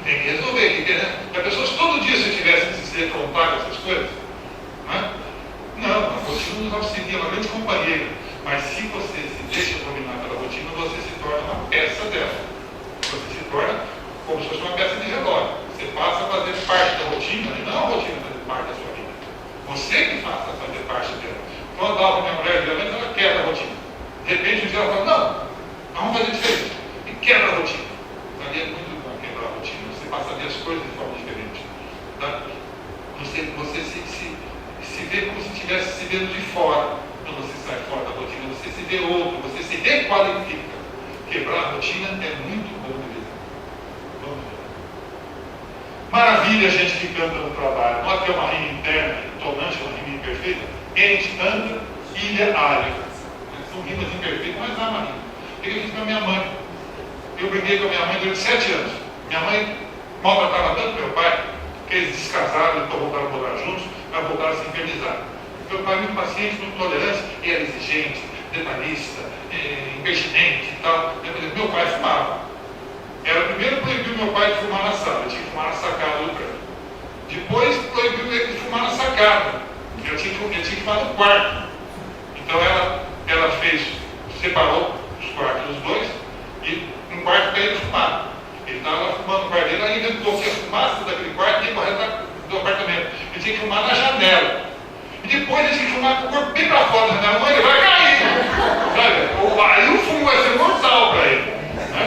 S2: Tem que resolver aqui, né? A pessoa, se todo dia você tivesse que se defrontar com essas coisas, não, a rotina nos auxilia, uma grande companheira. Mas se você se deixa dominar pela rotina, você se torna uma peça dela. Você se torna como se fosse uma peça de relógio. Você passa a fazer parte da rotina, e não a rotina fazer parte da sua vida. Você que passa a fazer parte dela. Quando eu dava para minha mulher, geralmente ela quebra a rotina. De repente, um dia ela fala, não, vamos fazer diferente. E quebra a rotina. Ali é muito bom quebrar a rotina. Você passa a ver as coisas de forma diferente. Tá? Você se vê como se estivesse se vendo de fora. Quando você sai fora da rotina, você se vê outro, você se requalifica. Quebrar a rotina é muito bom de vida. Vamos ver. Maravilha a gente que canta no trabalho. Não é que é uma rima interna, tonante, uma rima imperfeita. Ente, anda, ilha, área. São rimas imperfeitas, mas há uma rima. Eu fiz com a minha mãe. Eu briguei com a minha mãe durante 7 anos. Minha mãe maltratava tanto meu pai, que eles descasaram, então voltaram a morar juntos, mas voltaram a se infernizar. Meu pai muito paciente, muito tolerante, e era exigente, detalhista, impertinente e tal. Meu pai fumava. Primeiro proibiu meu pai de fumar na sala, eu tinha que fumar na sacada do prédio. Depois proibiu ele de fumar na sacada, eu tinha que fumar no quarto. Então ela separou os quartos dos dois, e um quarto para ele fumar. Ele estava fumando no quarto dele, aí inventou que a fumaça daquele quarto ia correr do apartamento. Ele tinha que fumar na janela. E depois ele tinha que fumar com o corpo bem para fora da janela, mas ele vai cair. Sabe? Aí o fumo vai ser mortal para ele. Né?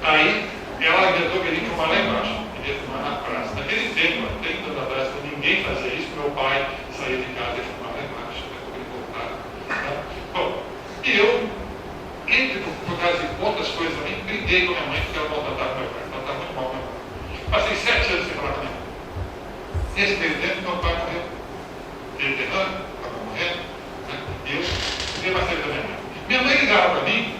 S2: Aí ela inventou que ele ia fumar lá embaixo. Ele ia fumar na praça. Naquele tempo, há 30 anos atrás, quando ninguém fazia isso, meu pai saía de casa e ia fumar lá embaixo, até quando ele voltava. Tá? Bom, e eu, por causa de outras coisas também, briguei com a minha mãe, porque ela maltratava meu pai. Ela estava muito mal com meu pai. Passei 7 anos sem falar com a minha mãe. Nesse meio tempo, meu pai morreu. Ele derrame, estava morrendo. Né? E eu fiquei mais cedo da minha mãe. Minha mãe ligava para mim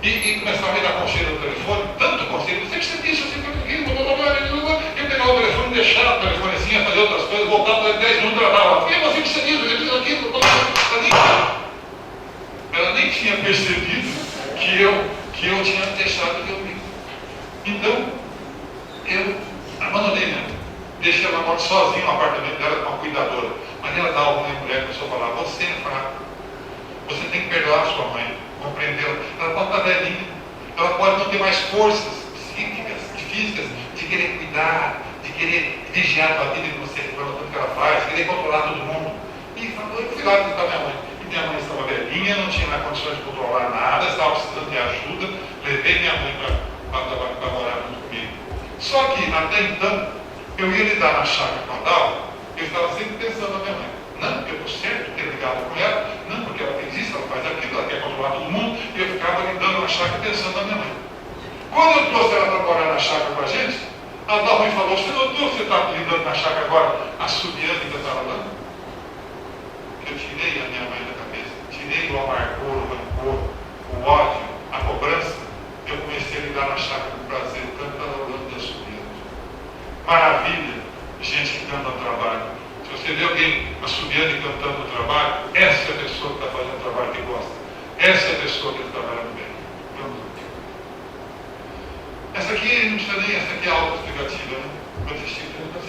S2: e começava a me dar conselho no telefone, tanto conselho, você precisa disso, você precisa daquilo, eu pegava o telefone, deixava o telefone assim, ia fazer outras coisas, voltava para 10 minutos, ela estava lá, você precisa disso, você precisa daquilo, ela nem tinha percebido que eu tinha deixado de ouvir. Então, eu abandonei minha mãe. Deixei ela morta sozinha no apartamento dela com uma cuidadora. Mas ela dava uma mulher, começou a falar, você é fraco. Você tem que perdoar a sua mãe, compreendê-la. Ela pode estar velhinha. Ela pode não ter mais forças psíquicas e físicas de querer cuidar, de querer vigiar a tua vida que você reclama tudo que ela faz, querer controlar todo mundo. E falou, eu fui lá visitar minha mãe. E minha mãe estava velhinha, não tinha mais condições de controlar nada, estava precisando de ajuda. Levei minha mãe para morar junto comigo. Só que, até então, eu ia lidar na chácara com a Dalva, eu estava sempre pensando na minha mãe. Não porque eu estou certo de ter ligado com ela, não porque ela fez isso, ela faz aquilo, ela quer controlar todo mundo, e eu ficava lidando na chácara pensando na minha mãe. Quando eu trouxe ela para morar na chácara com a gente, a Dalva me falou, você notou que você está lidando na chácara agora, assobiando e cantarolando? Eu tirei a minha mãe da cabeça, tirei o amargor, o rancor, o ódio, a cobrança, eu comecei a lidar na chácara com prazer, cantarolando e assobiando. Maravilha, gente que canta no trabalho. Se você vê alguém assobiando e cantando no trabalho, essa é a pessoa que está fazendo o trabalho que gosta. Essa é a pessoa que está trabalhando bem. Vamos ver. Essa aqui não precisa nem, essa aqui é autoexplicativa, né? Quando você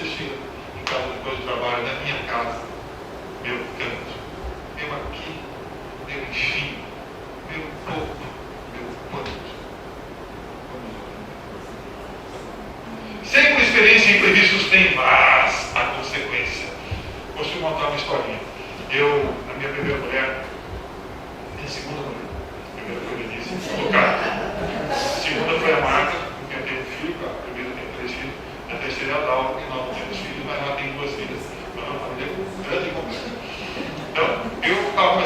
S2: chega em casa depois do trabalho, na minha casa, meu canto, meu aqui, meu enfim, meu corpo, meu quanto. Sempre experiência em imprevistos tem vasta consequência. Vou te contar uma historinha. Eu, a minha primeira mulher, minha segunda mulher, primeira foi a Denise, no carro. A segunda foi a Marta, com quem eu tenho um filho, a primeira tem 3 filhos, a terceira é a Dalva, que nós não temos filhos, mas ela tem 2 filhas. Então, é uma família grande e completa. Então, eu estava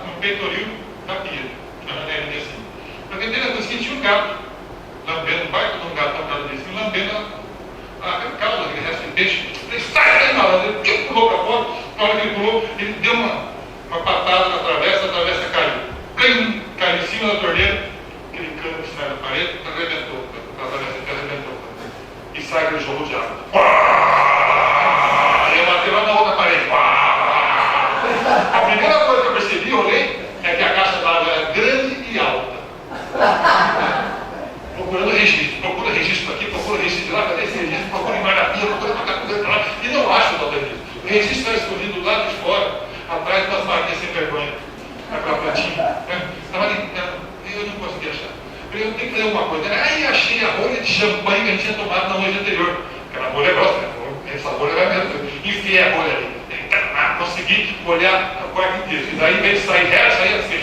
S2: no peitoril da pia, na janelinha assim. Para vender a coisa que tinha um gato, lambendo, um baita de um gato montado desse, lambendo a cauda, aquele resto de peixe. Ele sai daí, malandro, ele pulou para fora. Na hora que ele pulou, ele deu uma patada na travessa, a travessa caiu. Plim, caiu em cima da torneira, aquele cano que sai na parede, arrebentou, a travessa arrebentou. E sai aquele jogo de água. E eu bateu lá na outra parede. A primeira coisa que eu percebi, eu olhei, é que a caixa d'água era grande e alta. Procurando registro, procura registro aqui, procura registro de lá, cadê esse registro? Procura em Marapia, procura para cá, procura para lá, e não acho o tal registro. O registro está escondido do lado de fora, atrás das marinhas sem vergonha, naquela plantinha. Estava ali, eu não consegui achar. Eu tenho que ler uma coisa. Aí achei a rolha de champanhe que a gente tinha tomado na noite anterior. Aquela rolha é grossa, né? Essa rolha vai mesmo. Enfiei a rolha ali. Consegui olhar o quarto inteiro. E daí, em vez de sair reto, saía assim.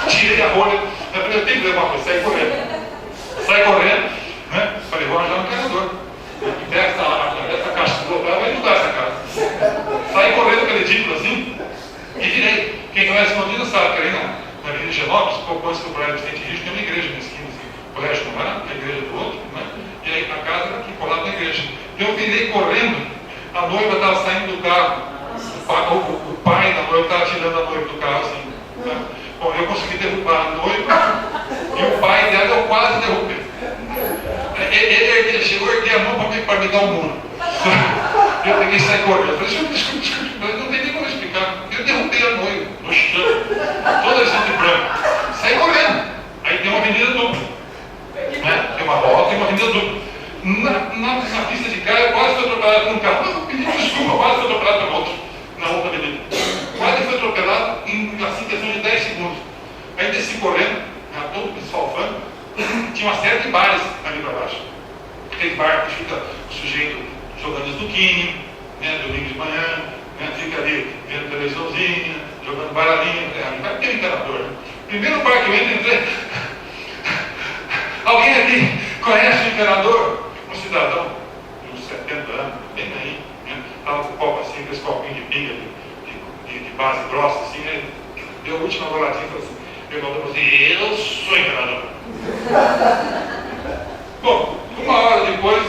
S2: Tirei a rolha. Eu tenho que ler uma coisa. Saí correndo. Né? Falei, vou arranjar um encanador. Pega essa caixa do outro, vai mudar essa casa. Saí correndo aquele título assim. E virei. Quem conhece o Londrina sabe que ali na Avenida Genópolis, pouco antes do Colégio Vicente Rijo, tem uma igreja na esquina, assim. O colégio não era, a igreja do outro, né? E aí a casa era aqui, colado na igreja. Eu virei correndo, a noiva estava saindo do carro, o pai da noiva estava tirando a noiva do carro, assim. Né? Bom, eu consegui derrubar a noiva, e o pai dela eu quase derrubei. Ele chegou a erguer a mão para me dar um muro. Eu peguei e saí correndo. Eu falei, desculpa, não tem nem como explicar. Eu derrubei a noiva no chão, toda assim de branco. Saí correndo. Aí tem uma avenida dupla. Né? Tem uma rota e uma avenida dupla. Na pista de cá, eu quase fui atropelado por um carro. Eu pedi desculpa, quase fui atropelado por outro. Na outra avenida. Quase fui atropelado em assim, questão de 10 segundos. Aí desci correndo, já todo desfalfando. Tinha uma série de bares ali para baixo. Aquele bar que fica o sujeito jogando esduquinho, né, domingo de manhã, né, fica ali vendo televisãozinha, jogando baralhinho. Ali vai ter um encanador. Né? Primeiro bar que eu entrei. Alguém aqui conhece o encanador? Um cidadão de uns 70 anos, bem aí, né? Estava com o copo assim, com esse copinho de pinga de base grossa, assim, né? Deu a última boladinha e falou assim, perguntou para você, eu sou encanador. Bom, uma hora depois,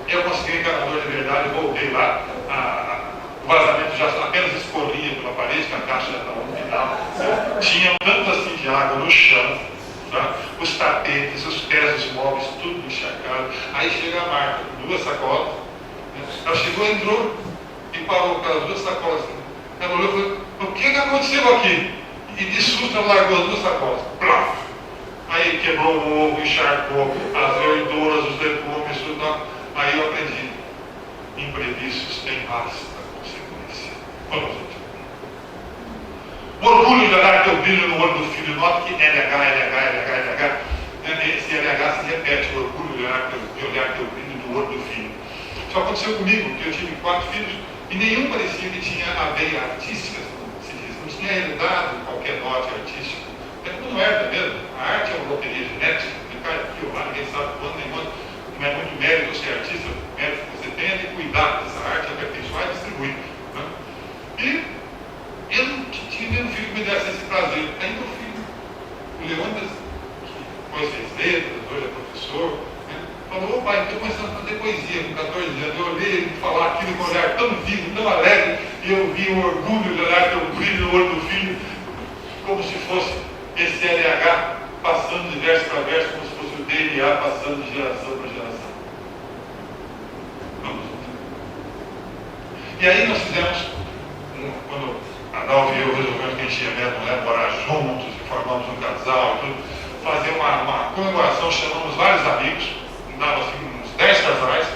S2: eu consegui um encanador de verdade, voltei lá, o vazamento já apenas escorria pela parede, que a caixa já estava no final, né? Tinha tanto assim de água no chão, tá? Os tapetes, os pés dos móveis, tudo encharcado. Aí chega a Marta, com 2 sacolas, né? Ela chegou, entrou e parou com as 2 sacolas assim. Ela olhou e falou, o que aconteceu aqui? E de susto ela largou as 2 sacolas. Plaf! Aí quebrou o ovo, encharcou as verduras, os legumes, tudo. Aí eu aprendi. Imprevistos têm vasta consequência. Vamos junto. O orgulho de olhar teu brilho no olho do filho. Nota que LH. Esse LH se repete. O orgulho de olhar teu brilho no olho do filho. Isso aconteceu comigo, que eu tive 4 filhos e nenhum parecia que tinha a veia artística, se diz. Não tinha herdado qualquer dote artístico. Não herda mesmo. A arte é uma loteria genética. Cai aqui ou lá, ninguém sabe quando, nem quando. Não é muito mérito ser artista. O mérito que você tem é de cuidar dessa arte, aperfeiçoar e distribuir. Né? E eu não tinha nenhum filho que me desse esse prazer. Aí meu filho, o Leônidas, que depois fez letras, hoje é professor, né? Falou, pai, estou começando a fazer poesia com 14 anos. Eu olhei ele falar aquilo com um olhar tão vivo, tão alegre, e eu vi o orgulho de olhar teu brilho no olho do filho, como se fosse esse LH passando de verso para verso, como se fosse o DNA passando de geração para geração. Vamos. E aí nós fizemos, quando a Dalva e eu resolvemos que a gente ia mesmo, né, morar juntos, e formamos um casal, e tudo, fazer uma comemoração, chamamos vários amigos, dava assim uns 10 casais,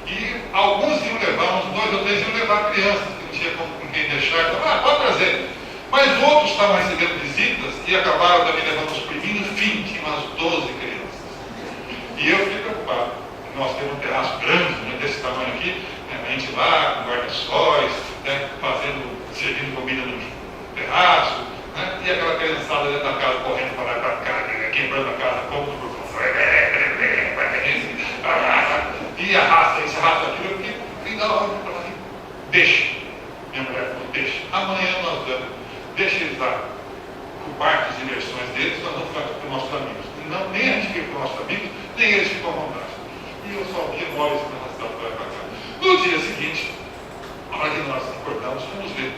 S2: e alguns iam levar, uns 2 ou 3 iam levar crianças, que não tinha com quem deixar, então, pode trazer. Mas outros estavam recebendo visitas e acabaram também levando os priminhos, enfim, tinha umas 12 crianças. E eu fiquei preocupado. Nós temos um terraço grande, né, desse tamanho aqui, né, a gente lá, com guarda-sóis, né, servindo comida no terraço, né, e aquela criançada dentro da casa correndo para lá e para cá, quebrando a casa, como no grupo. E arrasta isso, arrasta aquilo, eu fiquei da hora para lá. Deixa. Minha mulher falou, deixa. A deixa eles lá o parque de diversões deles, nós vamos ficar com nossos amigos. Não, nem a gente fica com nossos amigos, nem eles ficam à vontade. E eu só via nós na arrastado para cá. No dia seguinte, a hora que nós acordamos, fomos ver.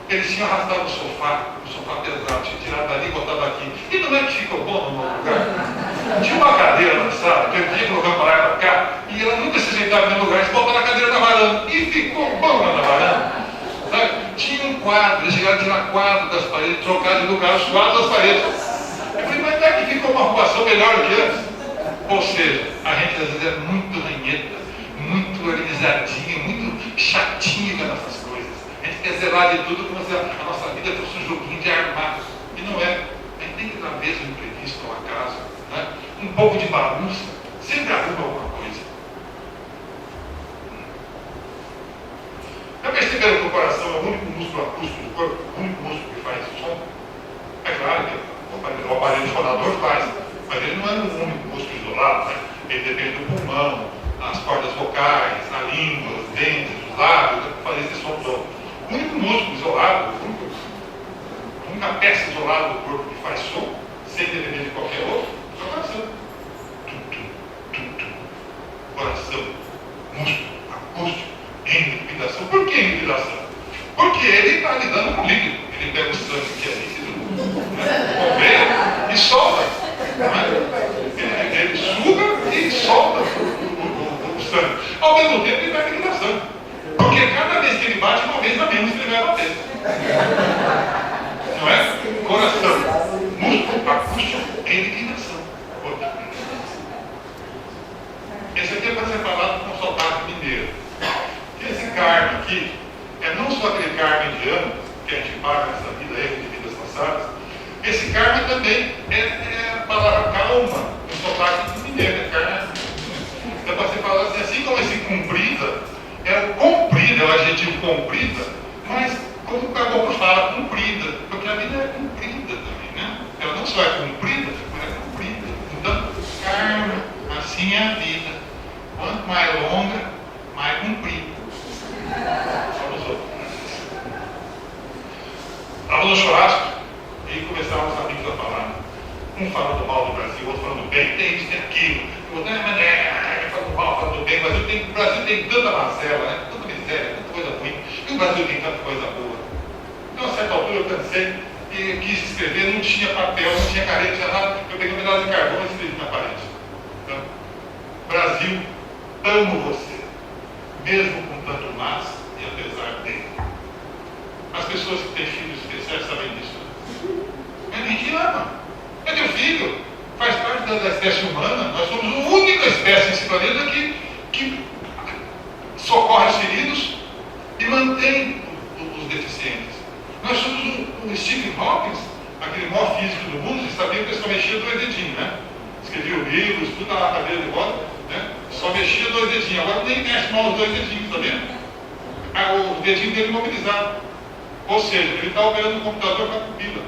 S2: Eles tinham arrastado o sofá pesado, tinham tirado dali e botado aqui. E não é que ficou bom no lugar? Tinha uma cadeira na sala, que eu tinha colocado para lá e para cá, e ela nunca se ajeitava no mesmo lugar, eles botaram a cadeira na varanda. E ficou bom lá na varanda. Sabe? Tinha um quadro, eles chegaram a tirar quadro das paredes, trocar de lugar os quadros das paredes. Eu falei, mas não é que ficou uma arrumação melhor do que antes? Ou seja, a gente às vezes é muito ranheta, muito organizadinha, muito chatinha com essas coisas. A gente quer zelar de tudo como se a nossa vida fosse um joguinho de armados. E não é. A gente tem que dar mesmo um imprevisto ao acaso, né? Um pouco de bagunça, sempre arruma alguma coisa. Já perceberam que o coração é o único músculo acústico do corpo, o único músculo que faz som? É claro que o aparelho fonador faz, mas ele não é um único músculo isolado, né? Ele depende do pulmão, as cordas vocais, a língua, os dentes, os lábios, para fazer esse som todo. O único músculo isolado, a única peça isolada do corpo que faz som, sem depender de qualquer outro, é o coração. Coração, músculo, acústico, em liquidação. Por que em liquidação? Porque ele está lidando com líquido. Ele pega o sangue que é líquido, né, e solta. Né? Ele suga e solta o sangue. Ao mesmo tempo ele vai liquidação. Porque cada vez que ele bate, uma vez a menos ele vai bater. Não é? Coração, músculo, acústico, em liquidação. Esse aqui é para ser falado com sotaque mineiro. Esse carme aqui é não só aquele carme indiano que a gente paga nessa vida aí, de vidas passadas. Esse carme também é a palavra calma, no sotaque mineiro. É para ser falado assim como esse comprida, é o comprida, é o adjetivo comprida, mas como o caboclo fala, comprida, porque a vida é comprida também, né? Ela não só é comprida, mas é comprida. Então, karma, assim é a vida. Quanto mais longa, mais comprida. Vamos outros. Estava no churrasco e começaram os amigos a falar. Um falando mal do Brasil, outro falando bem, tem isso, tem aquilo. O outro falando mal, falando bem. O Brasil tem tanta mazela, né? Tanta miséria, tanta coisa ruim. E o Brasil tem tanta coisa boa. Então, a certa altura, eu cansei e quis escrever, não tinha papel, não tinha caneta, não tinha nada. Eu peguei um pedaço de carvão e escrevi na parede. Então, Brasil, amo você, mesmo com tanto mas e apesar dele. As pessoas que têm filhos especiais sabem disso. A gente ama. É teu filho, faz parte da espécie humana. Nós somos a única espécie nesse planeta que socorre os feridos e mantém os deficientes. Nós somos o Stephen Hawking, aquele maior físico do mundo, que sabia que ele só mexia dois dedinhos, né? Escrevia livros, tudo na cadeira de roda, né? Só mexia dois dedinhos. Agora nem mexe mal os dois dedinhos, tá vendo? O dedinho dele imobilizado. Ou seja, ele está operando um computador com a pupila.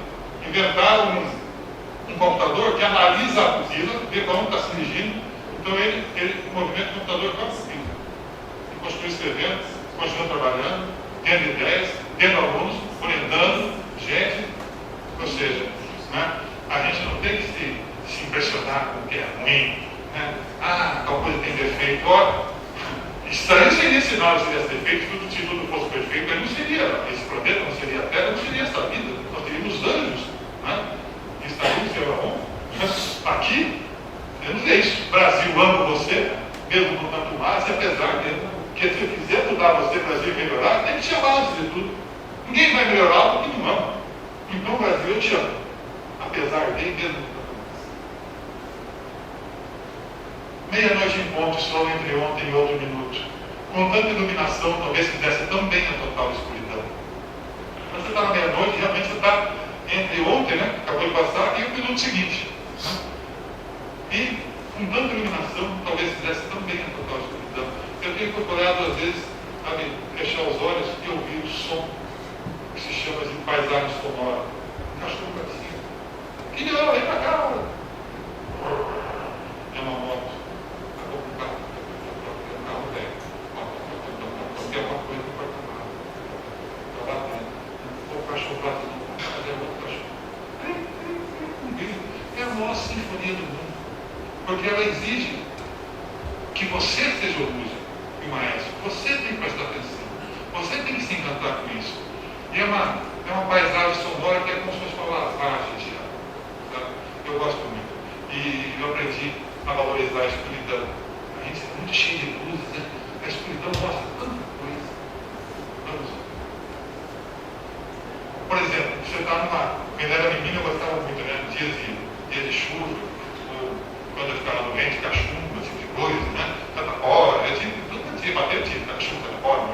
S2: Inventaram um computador que analisa a pupila, vê para onde está se dirigindo. Então ele movimenta o computador com a pupila. Ele continua escrevendo, continua trabalhando, tendo ideias, tendo alunos, orientando gente. Ou seja, né, a gente não tem que se impressionar com o que é ruim. Né? Ah, tal coisa tem defeito. Olha, estranho seria se nada tivesse defeito, se tudo fosse perfeito, aí não seria esse planeta, não seria a Terra, não seria essa vida. Nós teríamos anjos, né? E estaríamos onde? Mas aqui, temos isso. Brasil, amo você, mesmo com tanto mais, e apesar dele. Porque se eu quiser mudar você, Brasil, melhorar, tem que te amar antes de tudo. Ninguém vai melhorar porque não ama. Então, Brasil, eu te amo. Apesar dele, mesmo com tanto mais. Meia-noite em ponto, sol entre ontem e outro minuto. Com tanta iluminação, talvez quisesse tão bem a total escuridão. Mas você está na meia-noite, realmente você está entre ontem, né? Acabou de passar, e o minuto seguinte. Né? E com tanta iluminação, talvez quisesse tão bem a total escuridão. Eu tenho procurado, às vezes, fechar os olhos e ouvir o som que se chama de paisagem sonora. Um cachorro para cima. Que legal, vem para cá. É uma moto. Tem alguma coisa para tomar. Está batendo. O cachorro batendo. sinfonia do mundo, porque ela exige que você seja o músico e o maestro. Você tem que prestar atenção, você tem que se encantar com isso. E é uma paisagem sonora que é como se fosse uma lavagem de ar. Tá? Eu gosto muito. E eu aprendi a valorizar a escuridão. A gente é muito cheio de luzes, né? A escuridão mostra tanta coisa. Vamos lá. Por exemplo, você está quando eu era menino, eu gostava muito, né? Dias de chuva, ou quando eu ficava doente, cachumba, esse tipo de coisa, né? Tanta hora, eu tive, cachumba, tanta hora, né?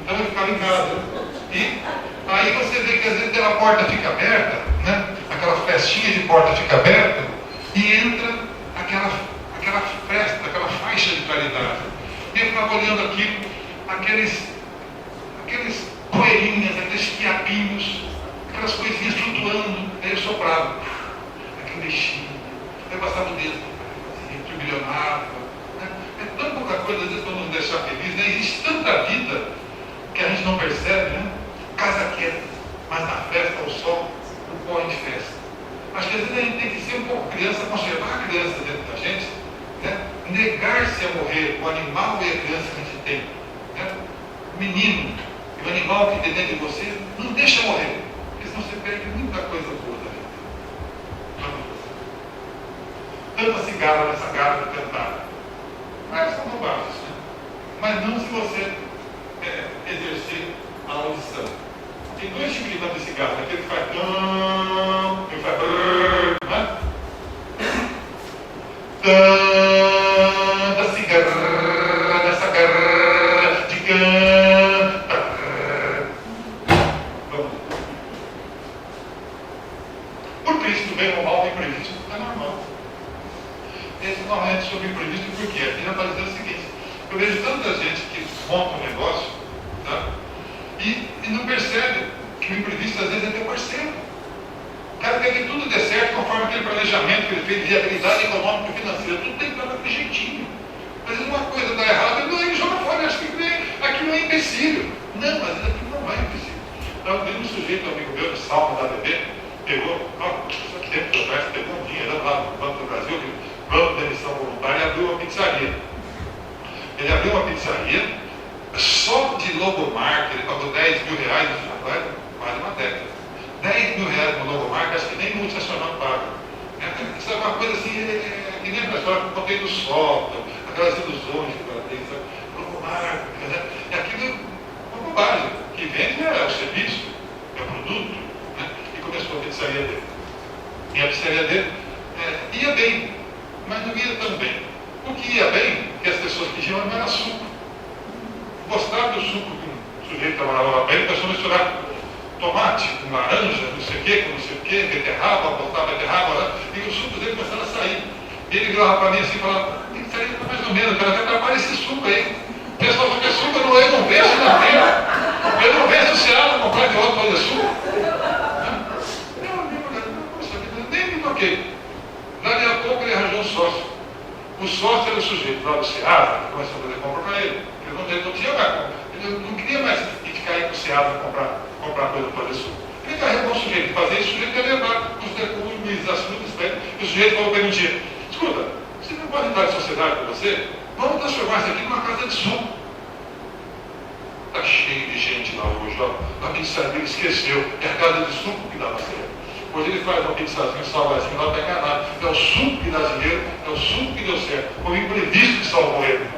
S2: Então eu ficava em casa. E aí você vê que às vezes a porta fica aberta, né? Aquela festinha de porta fica aberta, e entra aquela festa, aquela faixa de claridade. E eu ficava olhando aquilo, aqueles poeirinhas, aqueles fiapinhos, aquelas coisinhas flutuando, aí eu soprava, aquele bichinho, aí eu passava o dedo, assim, turbilhonava, né? É tão pouca coisa, às vezes, para nos deixar feliz, né? Existe tanta vida que a gente não percebe, né? Casa quieta, mas na festa, ao sol, o pó de festa. Acho que às vezes a gente tem que ser um pouco criança, conservar a criança dentro da gente, né? Negar-se a morrer, o animal e a criança que a gente tem, né? O menino e o animal que tem dentro de você, não deixa morrer, porque senão você perde muita coisa boa da vida. Tanta cigarra nessa garra de cantar. Mas são bobagens, né? Mas não se você exercer a audição. Tem dois tipos de cigarro, aquele que faz tão, e faz brrr, né? Tanta cigarra nessa garra de canta. Vamos. Por Cristo, bem ou mal, o imprevisto é normal. Esse normalmente é sobre o imprevisto, por quê? Aqui já está dizendo o seguinte: eu vejo tanta gente que monta um negócio, tá? E não percebe que o imprevisto às vezes é teu parceiro. O cara quer que tudo dê certo conforme aquele planejamento que ele fez, viabilidade econômica e financeira, tudo tem que estar daquele jeitinho. Às vezes uma coisa está errada, ele joga fora, acha que aquilo é empecilho. Não, às vezes aquilo não é empecilho. Então, tem um sujeito, um amigo meu, de Salmo da BB, pegou, só que tempo atrás, pegou um dinheiro lá no Banco do Brasil, plano de demissão voluntária, e abriu uma pizzaria. Ele abriu uma pizzaria, só de logomarca, ele pagou 10 mil reais, quase uma década. 10 mil reais no logomarca, acho que nem multinacional paga. Isso é uma coisa assim, que nem a pessoa que eu contei do sótão, aquelas ilusões que ela tem, logomarca, né? E aquilo é uma bobagem. O que vende é o serviço, é o produto, né? E começou a pizzaria dele. E a pizzaria dele ia bem, mas não ia tão bem. O que ia bem, que as pessoas pediam, não era suco. Gostava do suco que um sujeito trabalhava bem, começou a misturar tomate com laranja, não sei o que, beterraba, botava beterraba, e os sucos dele começaram a sair. E ele virava para mim assim e falava: tem que sair mais ou menos, cara, até trabalha esse suco aí. O pessoal fala que suco eu não vejo na feira. Eu não vejo se ela comprar de outro fazer suco. Nem me toquei. Dali a pouco ele arranjou um sócio. O sócio era o sujeito lá do Ceasa, que começou a fazer compra para ele. Ele não tinha mais compra. Ele não queria mais ficar aí com o Ceasa comprar coisa para fazer suco. Ele carregou o sujeito, fazer isso, o sujeito ia levar as frutas para ele. E o sujeito falou para ele um dia: escuta, você não pode entrar em sociedade com você? Vamos transformar isso aqui numa casa de suco. Está cheio de gente lá hoje, ó. A pizzaria ele esqueceu, é a casa de suco que dava certo. Hoje ele faz uma pizzazinha, um salgadinho lá, está enganado. É o suco que dá dinheiro, é o suco que deu certo. Foi o imprevisto que salvou ele.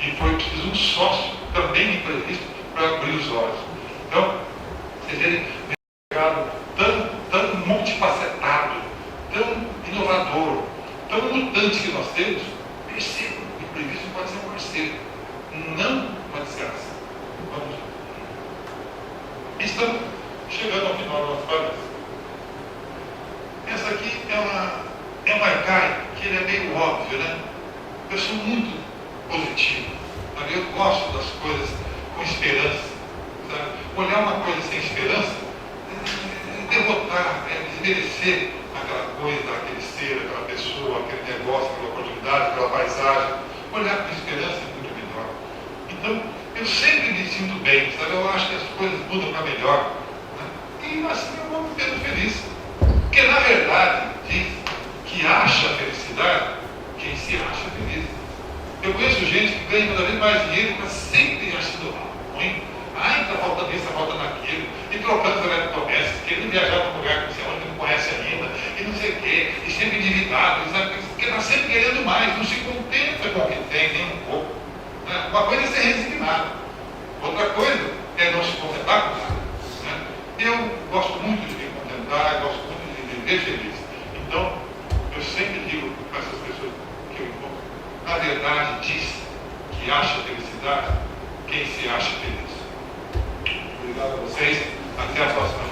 S2: E foi preciso um sócio, também imprevisto, para abrir os olhos. Então, vocês verem, um mercado tão multifacetado, tão inovador, tão mutante que nós temos, percebam, o imprevisto pode ser um parceiro, não uma desgraça. Vamos lá. Estamos chegando ao final da nossa palestra. Essa aqui é uma arcaica, que ele é meio óbvio, né? Eu sou muito positivo, sabe? Eu gosto das coisas com esperança, sabe? Olhar uma coisa sem esperança é derrotar, é desmerecer aquela coisa, aquele ser, aquela pessoa, aquele negócio, aquela oportunidade, aquela paisagem. Olhar com esperança é muito melhor. Então, eu sempre me sinto bem, sabe? Eu acho que as coisas mudam para melhor, né? E assim eu vou ficando feliz. Porque, na verdade, diz que acha felicidade quem se acha feliz. Eu conheço gente que ganha cada vez mais dinheiro, mas sempre achando ruim. Ai, está faltando isso, está faltando aquilo. E trocando os eletrodomésticos, querendo viajar para um lugar que você não conhece ainda, e não sei o quê, e sempre endividado, porque está sempre querendo mais, não se contenta com o que tem, nem um pouco. Né? Uma coisa é ser resignado, outra coisa é não se contentar com nada. Né? Eu gosto muito de me contentar, gosto muito de viver feliz. Então, eu sempre digo para essas pessoas que eu encontro, na verdade, diz que acha felicidade quem se acha feliz. Obrigado a vocês. Até a próxima.